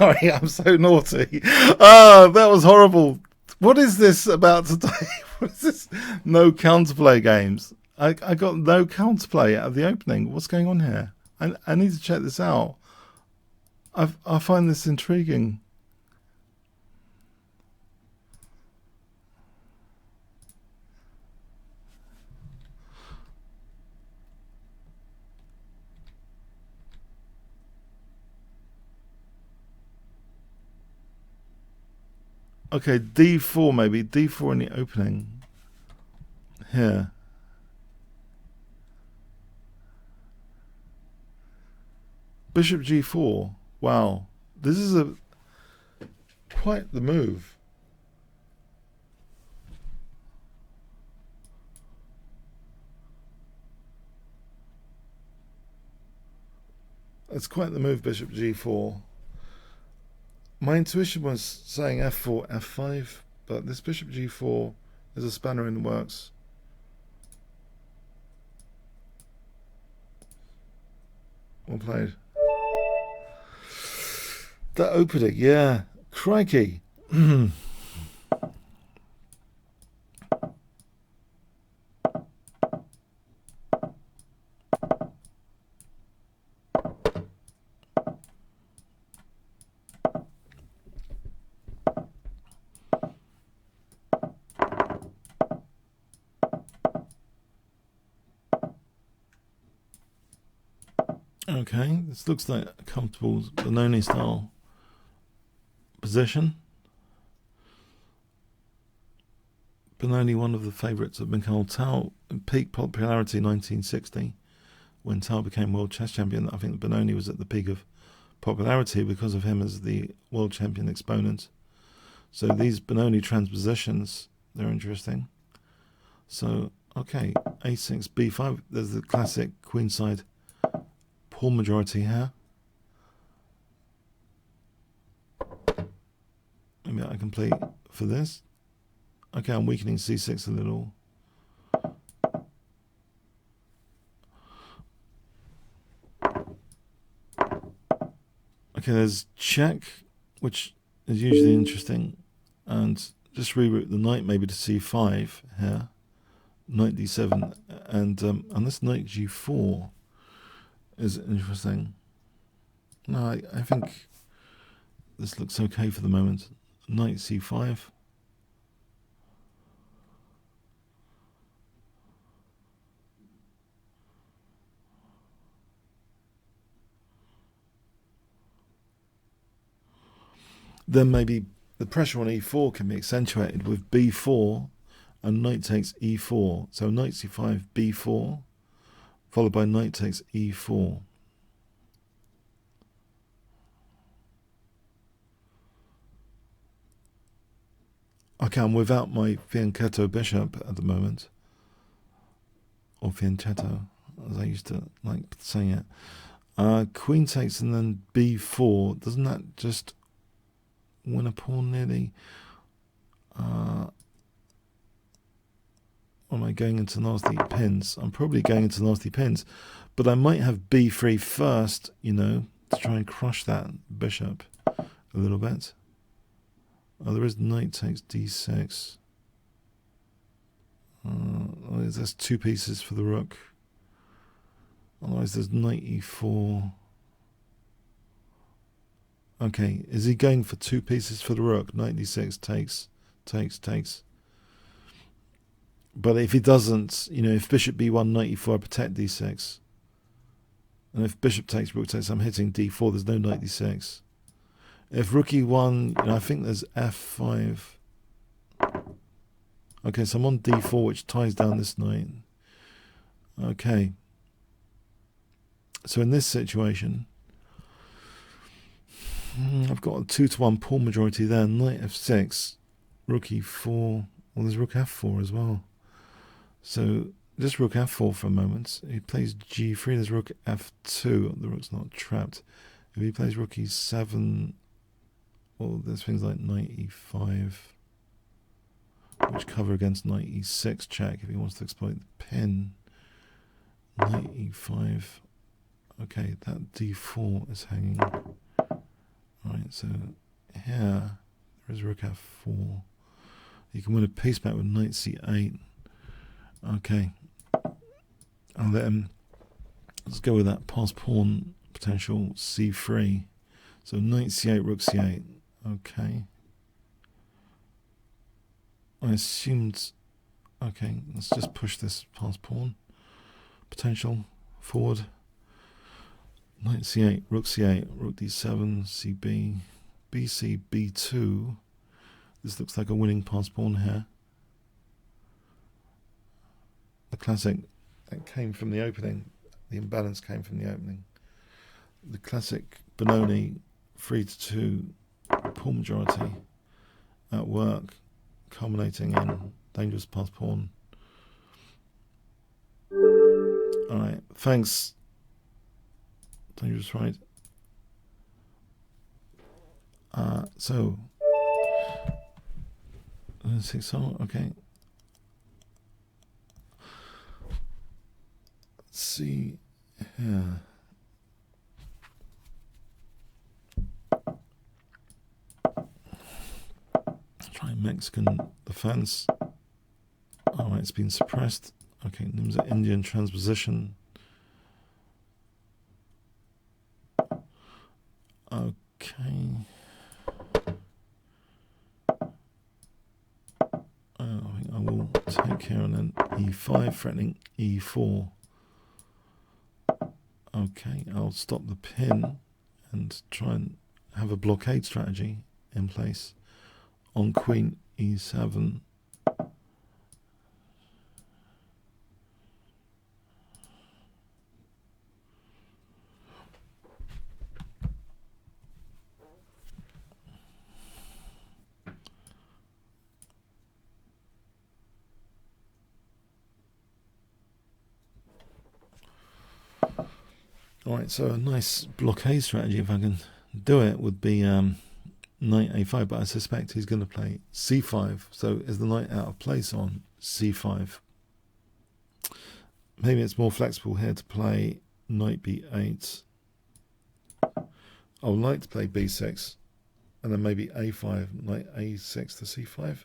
Sorry, I'm so naughty. That was horrible. What is this about today? What is this? No counterplay games. I got no counterplay out of the opening. What's going on here? I need to check this out. I find this intriguing. Okay, D4 maybe. D4 in the opening. Here. Bishop G4. Wow. This is quite the move. It's quite the move, Bishop G4. My intuition was saying F4, F5, but this Bishop G4 is a spanner in the works. Well played. That opening, yeah. Crikey. Okay, this looks like a comfortable Benoni style position. Benoni, one of the favourites of Mikhail Tal, peak popularity in 1960, when Tal became world chess champion. I think Benoni was at the peak of popularity because of him as the world champion exponent. So these Benoni transpositions, they're interesting. So, okay, A6, B5, there's the classic queenside pawn majority here. Maybe I can play for this. Okay, I'm weakening C6 a little. Okay, there's check, which is usually interesting. And just reroute the knight maybe to C5 here. Knight D7. And this knight G4 is interesting. No, I think this looks okay for the moment. Knight C5. then maybe the pressure on e4 can be accentuated with b4 and knight takes e4. So knight c5, b4, followed by knight takes e4. Okay, I'm without my fianchetto bishop at the moment. Or fianchetto, as I used to like saying it. Queen takes and then b4. Doesn't that just win a pawn nearly? Or am I going into nasty pins? I'm probably going into nasty pins. But I might have b3 first, you know, to try and crush that bishop a little bit. Oh, there is knight takes d6. There's 2 pieces for the rook. Otherwise, there's knight e4. Okay, is he going for 2 pieces for the rook? Knight d6 takes. But if he doesn't, you know, if bishop b1, knight e4, I protect d6. And if bishop takes, rook takes, I'm hitting d4. There's no knight d6. If rook e1, you know, I think there's f5. Okay, so I'm on d4, which ties down this knight. Okay. So in this situation, I've got a 2-1 pawn majority there. Knight f6, rook e4. Well, there's rook f4 as well. So just rook f4 for a moment. He plays g3. There's rook f2. The rook's not trapped. If he plays rook e7, well, there's things like knight e5, which cover against knight e6 check if he wants to exploit the pin. Knight e5. Okay, that d4 is hanging. Right, so here there is rook f4. You can win a piece back with knight c8. Okay, I'll let him. Let's go with that pass pawn potential c3. So knight c8, rook c8. Okay. I assumed. Okay, let's just push this pass pawn potential forward. Knight c8, rook c8, rook d7, cb, bc, b2. This looks like a winning pass pawn here. The classic that came from the opening. The imbalance came from the opening. The classic Benoni 3-2 pawn majority at work, culminating in dangerous pass pawn. All right, thanks. Dangerous, right? So, 6 okay. Let's see here. Try Mexican defense. Oh, it's been suppressed. Okay, Nimza Indian transposition. Okay. I think I will take here and then e5, threatening e4. Okay, I'll stop the pin and try and have a blockade strategy in place on queen e7. Alright, so a nice blockade strategy, if I can do it, would be knight a5, but I suspect he's going to play c5. So is the knight out of place on c5? Maybe it's more flexible here to play knight b8. I would like to play b6, and then maybe a5, knight a6 to c5.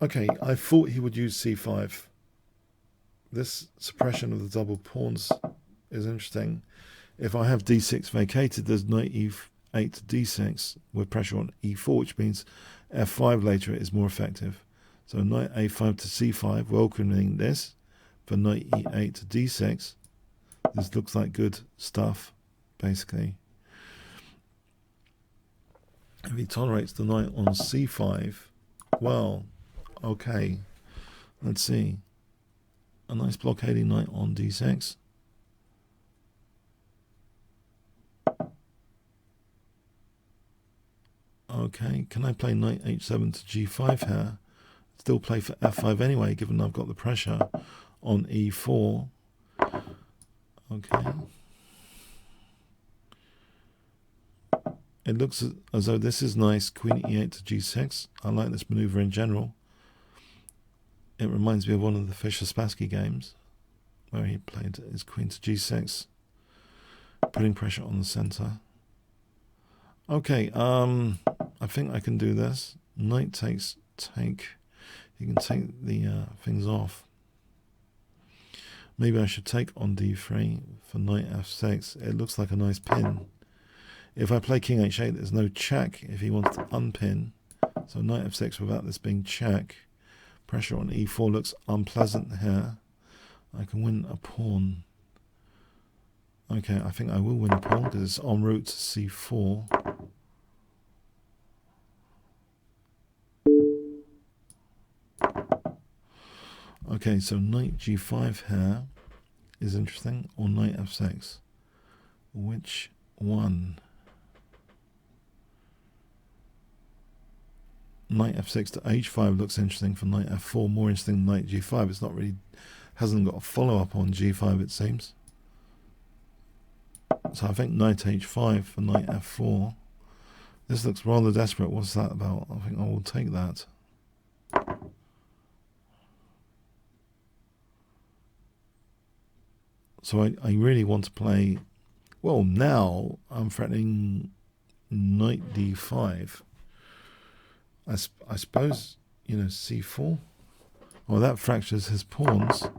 Okay, I thought he would use c5. This suppression of the double pawns is interesting. If I have d6 vacated, there's knight e8 to d6 with pressure on e4, which means f5 later is more effective. So knight a5 to c5, welcoming this for knight e8 to d6. This looks like good stuff, basically. If he tolerates the knight on c5, well, okay. Let's see. A nice blockading knight on d6. Okay, can I play knight h7 to g5 here? Still play for f5 anyway, given I've got the pressure on e4. Okay. It looks as though this is nice, queen e8 to g6. I like this maneuver in general. It reminds me of one of the Fischer-Spassky games, where he played his queen to g6, putting pressure on the center. Okay, I think I can do this. Knight takes take. You can take the things off. Maybe I should take on d3 for knight f6. It looks like a nice pin. If I play king h8, there's no check if he wants to unpin. So knight f6 without this being check. Pressure on e4 looks unpleasant here. I can win a pawn. Okay, I think I will win a pawn because it's en route to c4. Okay, so knight g5 here is interesting, or knight f6. Which one? Knight f6 to h5 looks interesting for knight f4, more interesting than knight g5. It's not really, hasn't got a follow-up on g5, it seems. So I think knight h5 for knight f4. This looks rather desperate. What's that about? I think I will take that. So I really want to play, well, now I'm threatening knight d5. I suppose, you know, c4. Well, that fractures his pawns.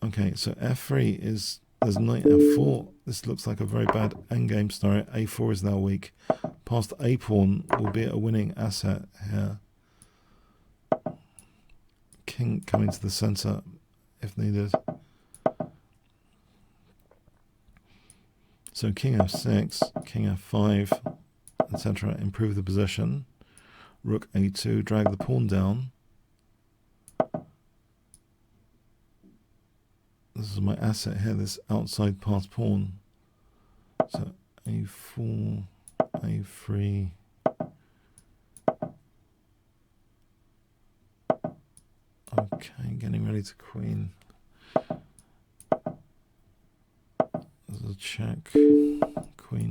Okay, so f3 is, there's knight f4. This looks like a very bad endgame scenario. a4 is now weak. Past a pawn will be a winning asset here. King coming to the center if needed. So king f6, king f5, etc. Improve the position. Rook a2, drag the pawn down. This is my asset here, this outside passed pawn. So a4, a3. Okay, getting ready to queen. There's a check. Queen.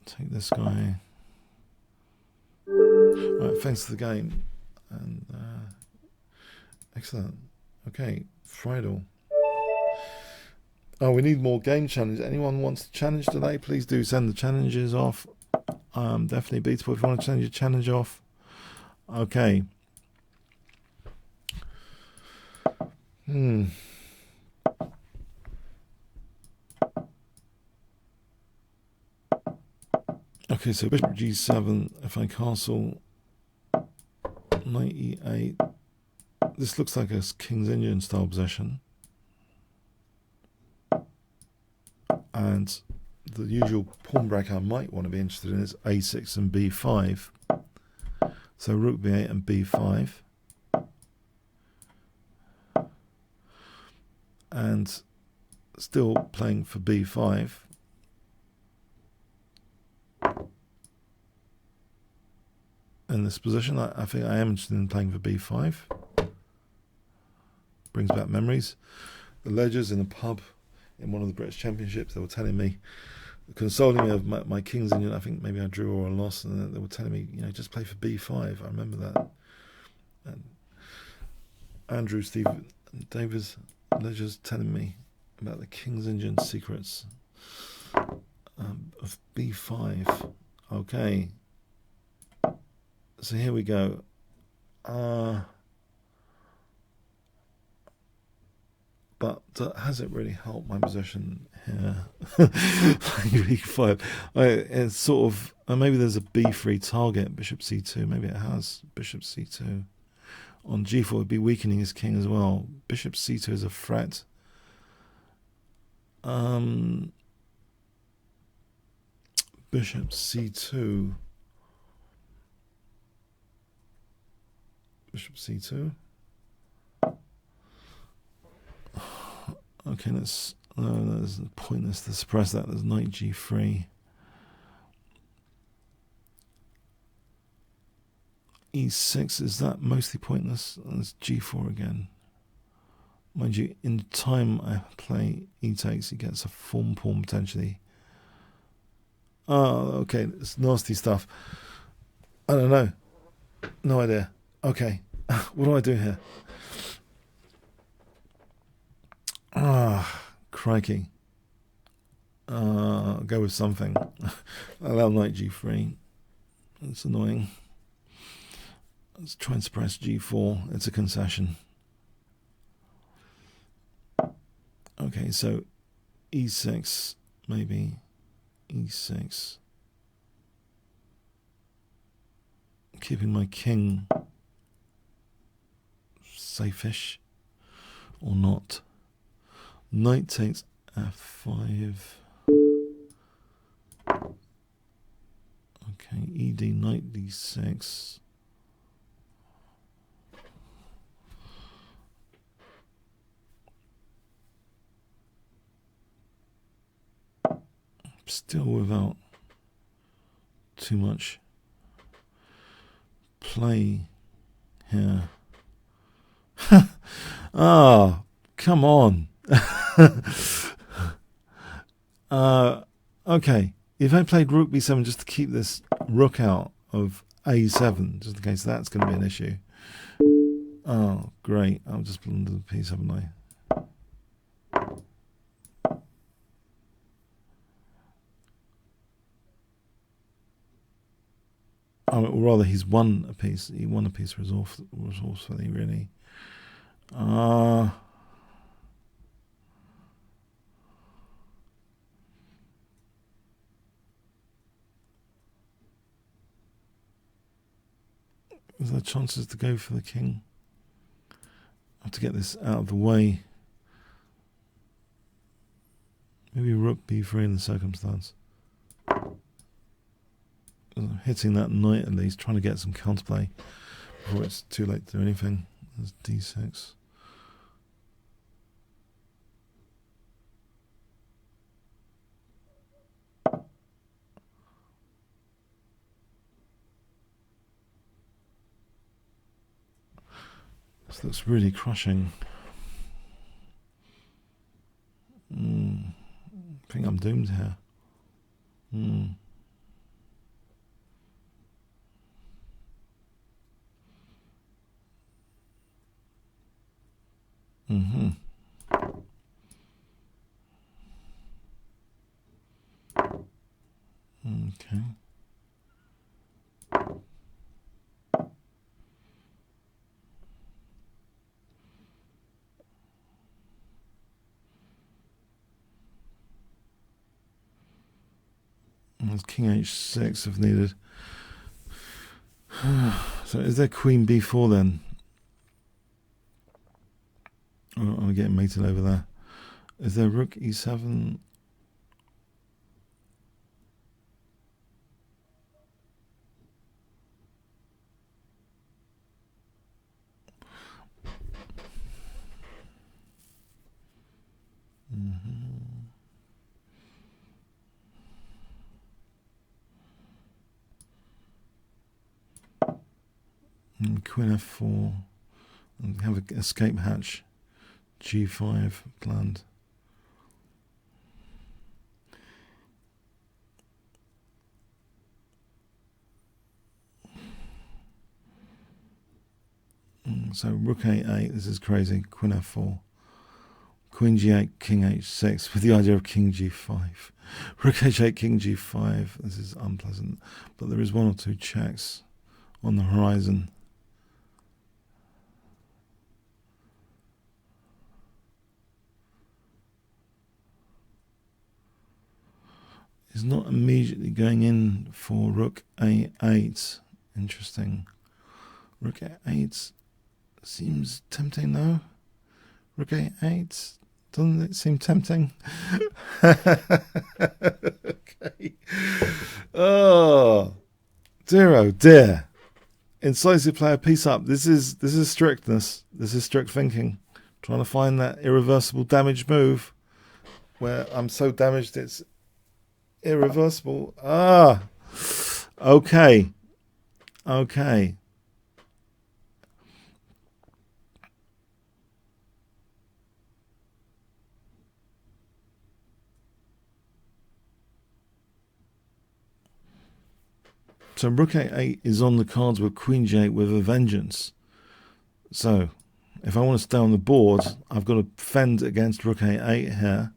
Take this guy. Right, thanks for the game. And excellent. Okay, Friedel. Oh, we need more game challenges. Anyone wants to challenge today, please do send the challenges off. Definitely beatable if you want to send your challenge off. Okay. Okay, so bishop g7, if I castle, knight e8. This looks like a King's Indian style position. And the usual pawn break I might want to be interested in is a6 and b5. So rook b8 and b5. And still playing for b5. In this position, I think I am interested in playing for b5. Brings back memories. The ledgers in a pub in one of the British Championships, they were telling me, consoling me of my King's Indian. I think maybe I drew or I lost, and they were telling me, you know, just play for b5. I remember that. And Andrew, Steve, and Davis ledgers telling me about the King's Indian secrets of b5. Okay. So here we go. But has it really helped my position here? b5. It's sort of, maybe there's a b3 target, bishop c2. Maybe it has bishop c2. On g4 would be weakening his king as well. Bishop c2 is a threat. Bishop c2. Bishop c2. Okay, let's... No, that's pointless to suppress that. There's knight g3. e6, is that mostly pointless? There's g4 again. Mind you, in time I play e takes, he gets a form pawn potentially. Oh, okay, it's nasty stuff. I don't know. No idea. Okay, what do I do here? Crikey. I'll go with something. Allow knight g3. It's annoying. Let's try and suppress g4. It's a concession. Okay, so e6, maybe. e6. Keeping my king safe-ish. Or not. Knight takes f5. Okay, ed, knight d6. Still without too much play here. Ah, come on. Okay, if I played rook b7 just to keep this rook out of a7, just in case that's going to be an issue. Oh, great. I'll just blundered the piece, haven't I? Or rather, he's won a piece. He won a piece resourcefully, really. Is there chances to go for the king? I have to get this out of the way. Maybe rook b3 in the circumstance. Hitting that knight at least, trying to get some counterplay before it's too late to do anything. There's d6. This looks really crushing. I think I'm doomed here. Okay. There's king h6 if needed. So is there queen b4 then? Oh, I'm getting mated over there. Is there rook e7? And queen f4. And have an escape hatch. g5 planned. So rook a8, this is crazy. Queen f4. Queen g8, king h6 with the idea of king g5. Rook h8, king g5. This is unpleasant. But there is one or two checks on the horizon. He's not immediately going in for rook a8. Interesting. Rook a8 seems tempting though. Rook a8 Doesn't it seem tempting? Okay. Oh, dear, oh dear. Incisive player, peace up. This is strictness. This is strict thinking. Trying to find that irreversible damage move where I'm so damaged it's irreversible. Ah, okay, okay. So Rook A8 is on the cards with Queen J8 with a vengeance. So if I want to stay on the board, I've got to fend against Rook A8 here.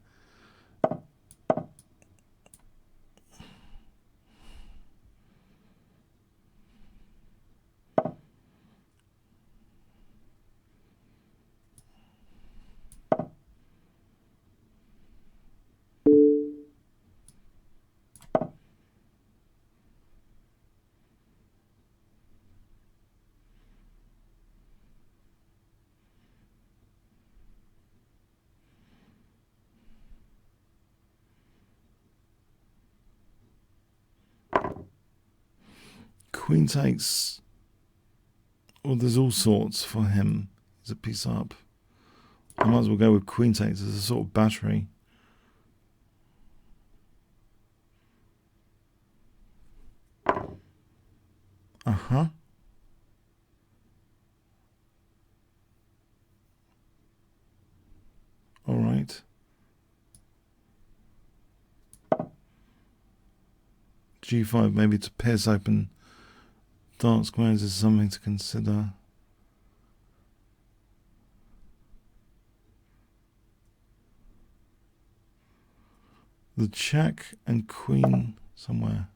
Queen takes. Well, there's all sorts for him. He's a piece up. I might as well go with Queen takes as a sort of battery. Uh-huh. All right. G5 maybe to pierce open dark squares is something to consider. The check and queen somewhere.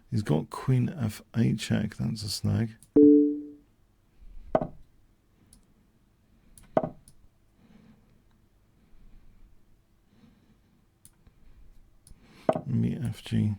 He's got Queen F8 check. That's a snag. Me FG.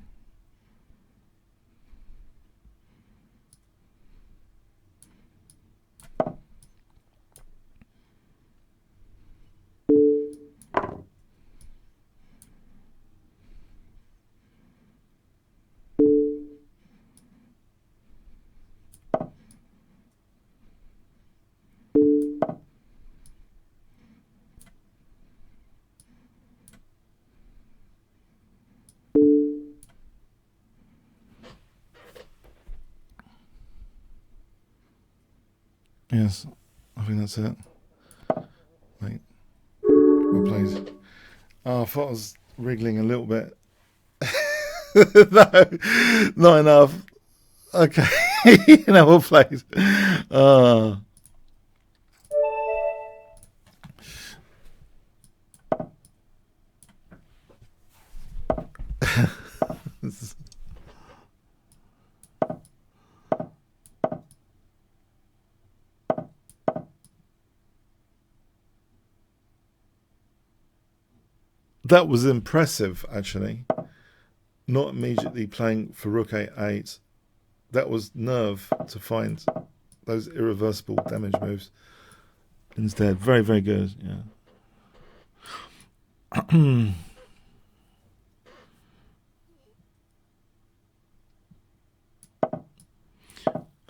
Yes, I think that's it. Wait, well played. Oh, I thought I was wriggling a little bit. No, not enough. Okay, no, well played. That was impressive, actually. Not immediately playing for Rook A8. That was nerve to find those irreversible damage moves instead. Very, very good. Yeah.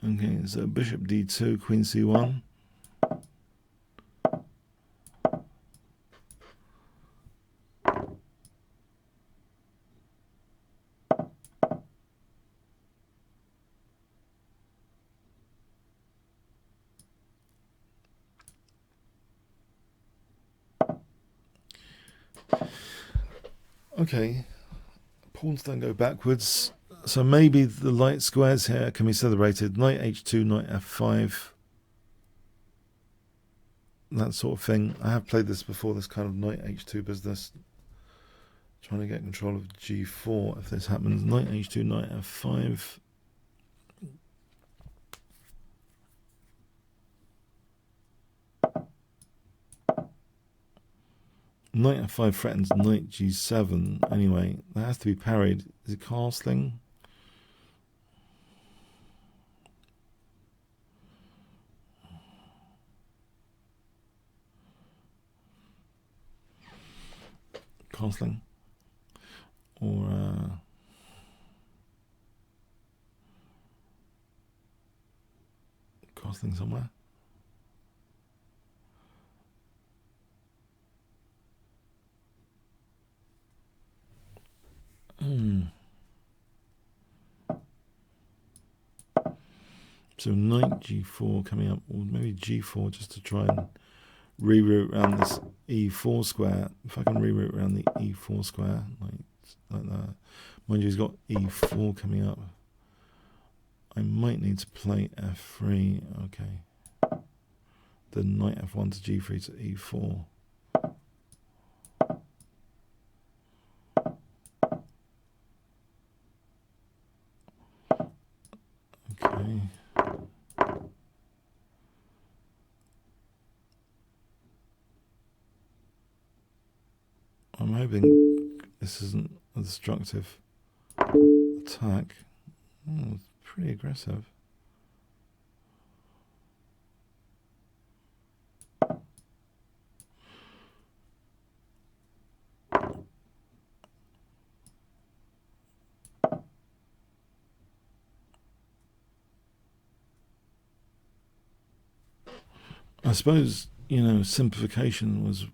Okay, so Bishop D2, Queen C1. Okay, pawns don't go backwards, so maybe the light squares here can be celebrated. Knight H2, Knight F5, that sort of thing. I have played this before, this kind of Knight H2 business. Trying to get control of G4 if this happens. Knight H2, Knight F5. Knight F5 threatens Knight G7. Anyway, that has to be parried. Is it castling? castling, or castling somewhere. So knight g4 coming up, or maybe g4 just to try and reroute around this e4 square. If I can reroute around the e4 square, like that. Mind you, he's got e4 coming up. I might need to play f3. Okay. Then knight f1 to g3 to e4. Okay. I'm hoping this isn't a destructive attack. Oh, it's pretty aggressive. I suppose, you know, simplification was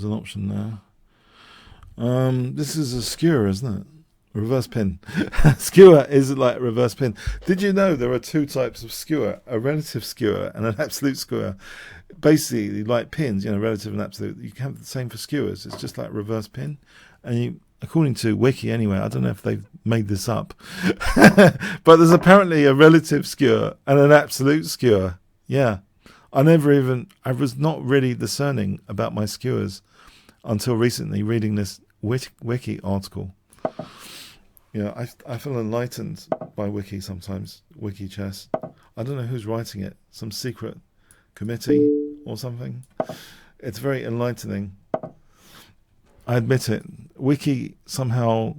an option there. This is a skewer, isn't it? Reverse pin. Skewer is like a reverse pin. Did you know there are two types of skewer? A relative skewer and an absolute skewer. Basically, like pins, you know, relative and absolute. You can have the same for skewers. It's just like reverse pin. And you, according to Wiki anyway, I don't know if they've made this up, but there's apparently a relative skewer and an absolute skewer. Yeah. I was not really discerning about my skewers until recently reading this Wiki article. You know, I feel enlightened by Wiki sometimes, Wiki Chess. I don't know who's writing it, some secret committee or something. It's very enlightening. I admit it. Wiki somehow,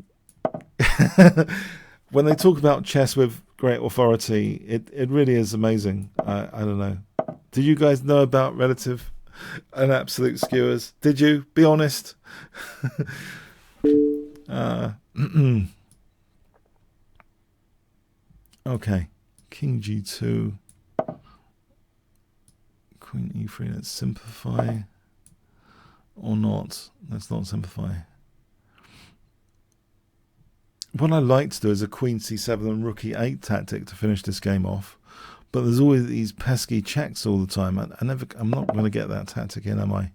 when they talk about chess with great authority, it really is amazing. I don't know. Did you guys know about relative and absolute skewers? Did you? Be honest. Okay. King g2. Queen e3. Let's simplify. Or not. Let's not simplify. What I like to do is a queen c7 and rook e8 tactic to finish this game off. But there's always these pesky checks all the time. I'm not going to get that tactic in, am I?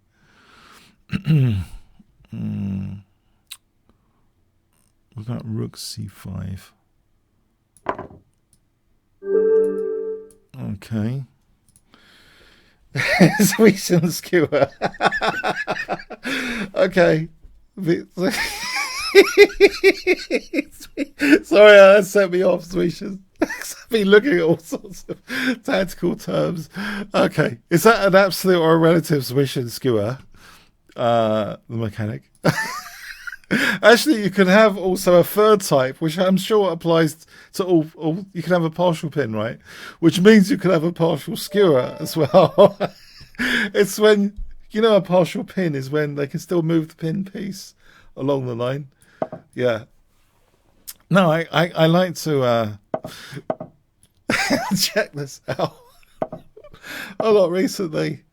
What about rook c5? Okay. Sweden skewer. Okay. Sorry, that set me off, Sweden. I've been looking at all sorts of tactical terms. Okay. Is that an absolute or a relative Sweden skewer? The mechanic. Actually, you can have also a third type, which I'm sure applies to all. You can have a partial pin, right? Which means you can have a partial skewer as well. It's when, you know, a partial pin is when they can still move the pin piece along the line. Yeah. No, I like to check this out a lot recently.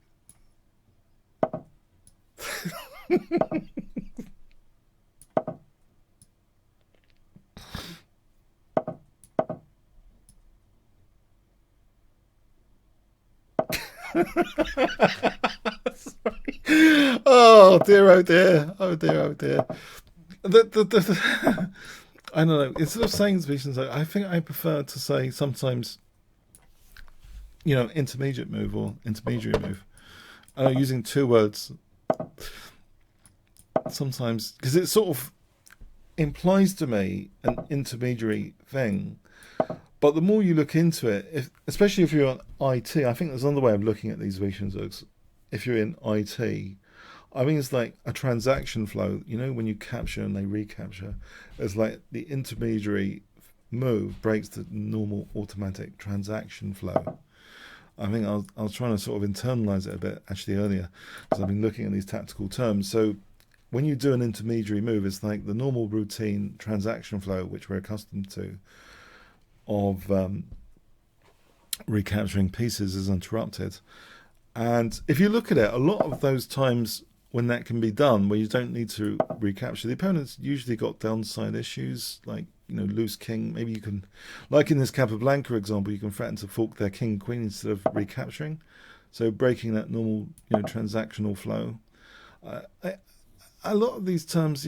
Sorry. Oh dear, oh dear, oh dear, oh dear. I don't know. Instead of saying species, I think I prefer to say sometimes, you know, intermediate move or intermediary move. I know, using two words sometimes, because it sort of implies to me an intermediary thing. But the more you look into it, especially if you're on IT, I think there's another way of looking at these visions. If you're in IT, I mean, it's like a transaction flow. You know, when you capture and they recapture, it's like the intermediary move breaks the normal automatic transaction flow. I think I was trying to sort of internalize it a bit actually earlier, because I've been looking at these tactical terms. So when you do an intermediary move, it's like the normal routine transaction flow, which we're accustomed to, of recapturing pieces is interrupted. And if you look at it, a lot of those times when that can be done, where you don't need to recapture, the opponent's usually got downside issues, like, loose king. Maybe you can, like in this Capablanca example, you can threaten to fork their king and queen instead of recapturing, so breaking that normal transactional flow. A lot of these terms,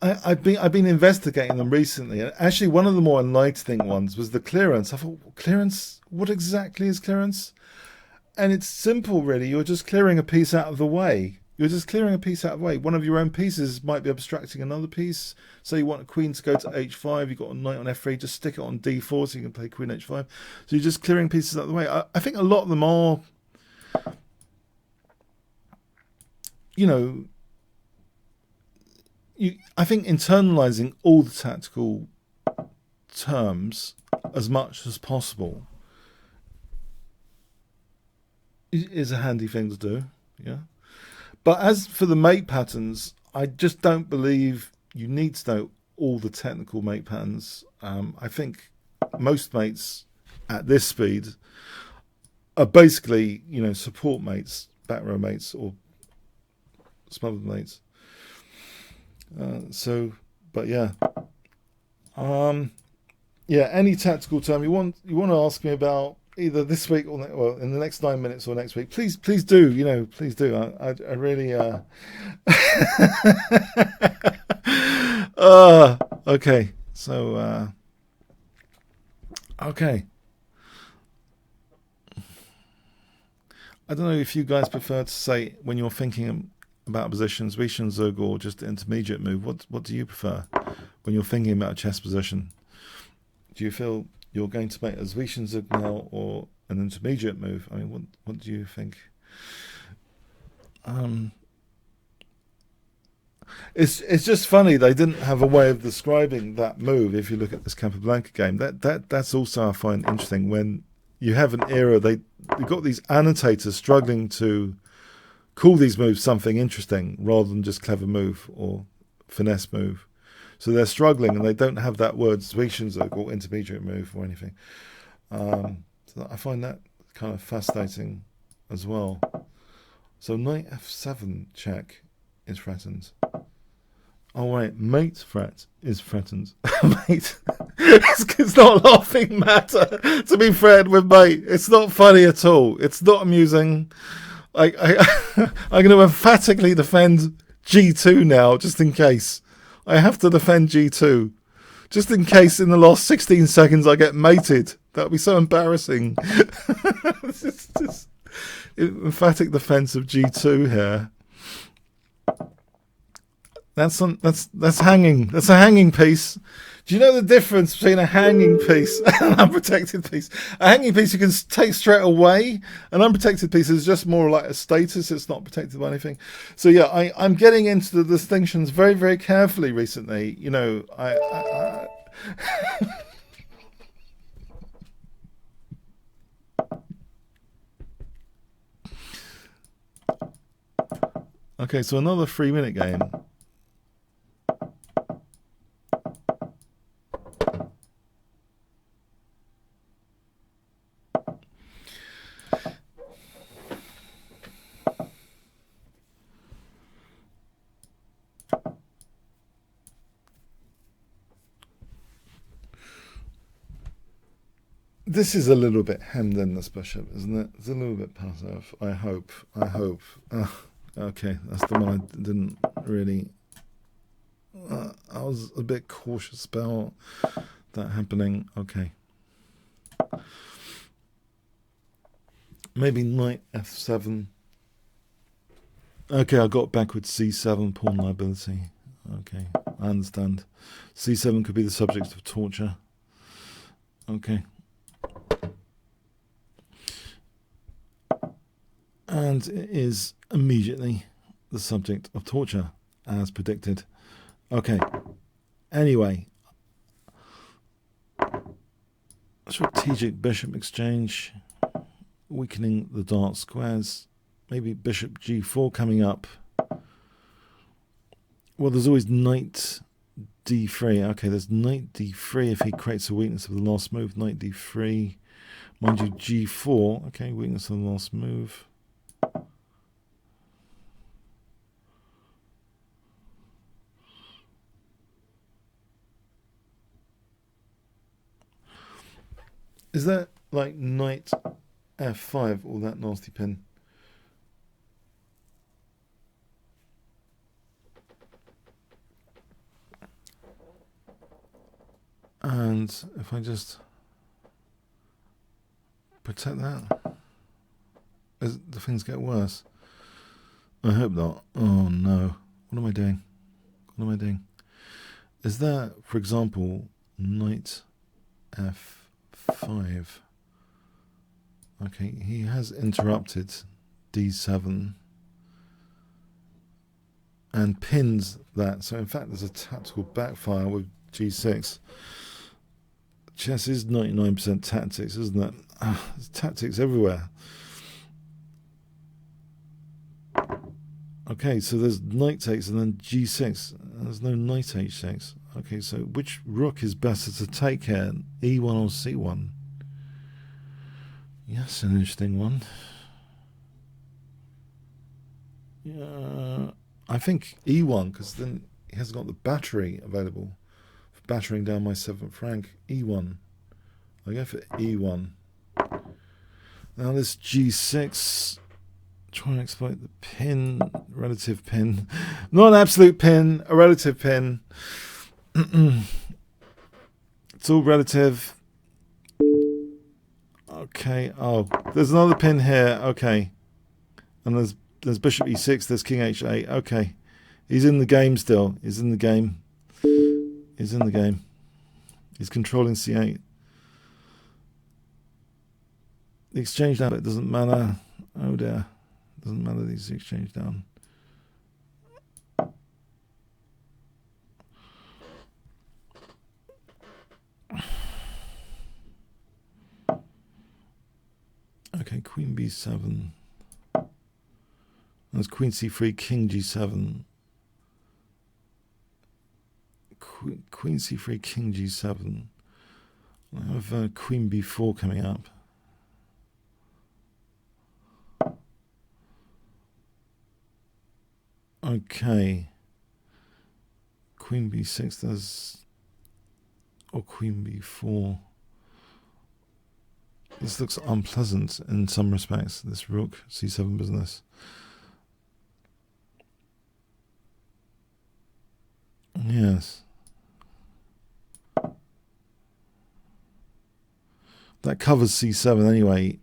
I've been investigating them recently, and actually one of the more enlightening ones was the clearance. I thought, clearance? What exactly is clearance? And it's simple, really. You're just clearing a piece out of the way. One of your own pieces might be obstructing another piece. So you want a queen to go to h5, you've got a knight on f3, just stick it on d4 so you can play queen h5. So you're just clearing pieces out of the way. I think a lot of them are, I think internalizing all the tactical terms as much as possible is a handy thing to do, yeah. But as for the mate patterns, I just don't believe you need to know all the technical mate patterns. I think most mates at this speed are basically, support mates, back row mates, or smothered mates. Any tactical term you want to ask me about, either this week or in the next 9 minutes or next week, please do. Please do. I really okay. So okay. I don't know if you guys prefer to say, when you're thinking about positions, Zwischenzug or just intermediate move. What do you prefer when you're thinking about a chess position? Do you feel you're going to make a Zwischenzug now or an intermediate move? I mean, what do you think? It's just funny they didn't have a way of describing that move. If you look at this Capablanca game, that's also I find interesting. When you have an era, you've got these annotators struggling to call these moves something interesting rather than just clever move or finesse move. So they're struggling and they don't have that word Zwischenzug or intermediate move or anything. So I find that kind of fascinating as well. So knight f7 check is threatened. Oh wait, mate threat is threatened. Mate, it's not a laughing matter to be threatened with mate. It's not funny at all. It's not amusing. I'm going to emphatically defend g2 now, just in case. I have to defend g2, just in case in the last 16 seconds I get mated. That would be so embarrassing. Just emphatic defense of g2 here. That's hanging. That's a hanging piece. Do you know the difference between a hanging piece and an unprotected piece? A hanging piece you can take straight away. An unprotected piece is just more like a status. It's not protected by anything. So yeah, I'm getting into the distinctions very, very carefully recently. Okay, so another 3-minute game. This is a little bit hemmed in, this bishop, isn't it? It's a little bit passive. I hope. Okay, that's the one I didn't really... I was a bit cautious about that happening. Okay. Maybe knight f7. Okay, I got backwards c7, pawn liability. Okay, I understand. c7 could be the subject of torture. Okay. And it is immediately the subject of torture, as predicted. Okay. Anyway. Strategic bishop exchange. Weakening the dark squares. Maybe bishop g4 coming up. Well, there's always knight d3. Okay, there's knight d3 if he creates a weakness of the last move. Knight d3. Mind you, g4. Okay, weakness of the last move. Is that like knight f5 or that nasty pin? And if I just protect that, as the things get worse. I hope not. Oh no. What am I doing? What am I doing? Is that, for example, knight f5? Okay, he has interrupted d7 and pins that. So in fact there's a tactical backfire with g6. Chess is 99% tactics, isn't it? There's tactics everywhere. Okay, so there's knight takes and then g6. There's no knight h6. Okay, so which rook is better to take here? E1 or c1? Yes, an interesting one. Yeah, I think e1, because then he hasn't got the battery available for battering down my 7th rank. E1. I go for e1. Now this g6, try and exploit the pin, relative pin. Not an absolute pin, a relative pin. It's all relative. Okay, oh, there's another pin here. Okay. And there's bishop e6, there's king h8. Okay. He's in the game still. He's in the game. He's in the game. He's controlling c8. The exchange down, it doesn't matter. Oh dear. Doesn't matter these exchange down. Okay, queen b7. There's queen c3, king g7. Queen c3, king g7. I have queen b4 coming up. Okay. Queen b6, there's... or queen b4. This looks unpleasant in some respects, this rook c7 business. Yes. That covers c7 anyway.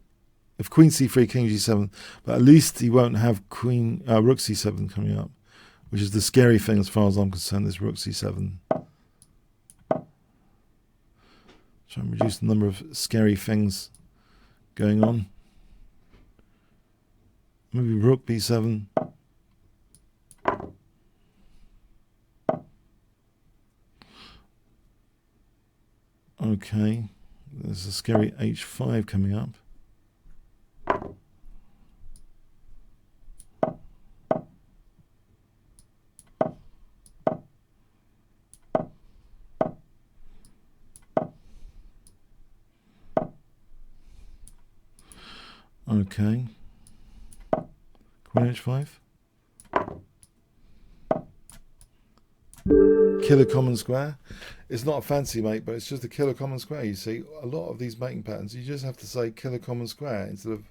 If queen c3, king g7, but at least he won't have queen rook c7 coming up, which is the scary thing as far as I'm concerned, this rook c7. Try and reduce the number of scary things going on. Maybe rook b7. Okay, there's a scary h5 coming up. Okay. Queen h5. Killer common square. It's not a fancy mate, but it's just a killer common square. You see, a lot of these mating patterns, you just have to say killer common square instead of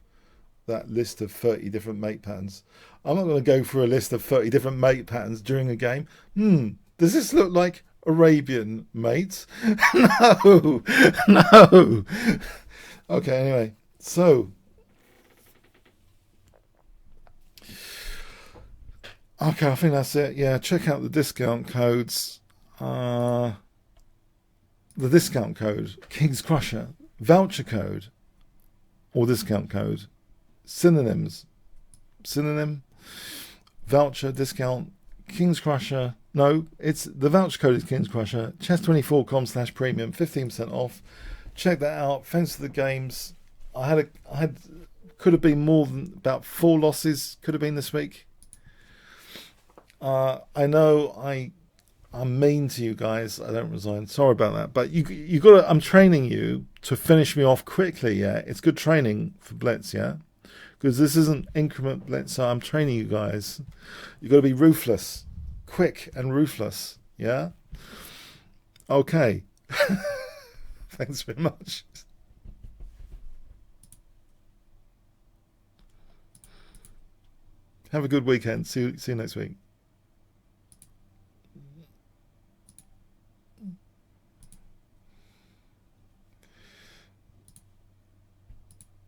that list of 30 different mate patterns. I'm not going to go through a list of 30 different mate patterns during a game. Does this look like Arabian mates? No, no. Okay, anyway, so... okay, I think that's it. Yeah, check out the discount codes. The discount code, Kingscrusher, voucher code, or discount code, synonyms, synonym, voucher, discount, Kingscrusher. No, it's the voucher code is Kingscrusher. Chess24.com/premium, 15% off. Check that out. Thanks for the games. I had Could have been more than about 4 losses. Could have been this week. I know I'm mean to you guys. I don't resign. Sorry about that. But you got to. I'm training you to finish me off quickly. Yeah, it's good training for Blitz. Yeah, because this isn't increment Blitz. So I'm training you guys. You got to be ruthless, quick and ruthless. Yeah. Okay. Thanks very much. Have a good weekend. See you next week.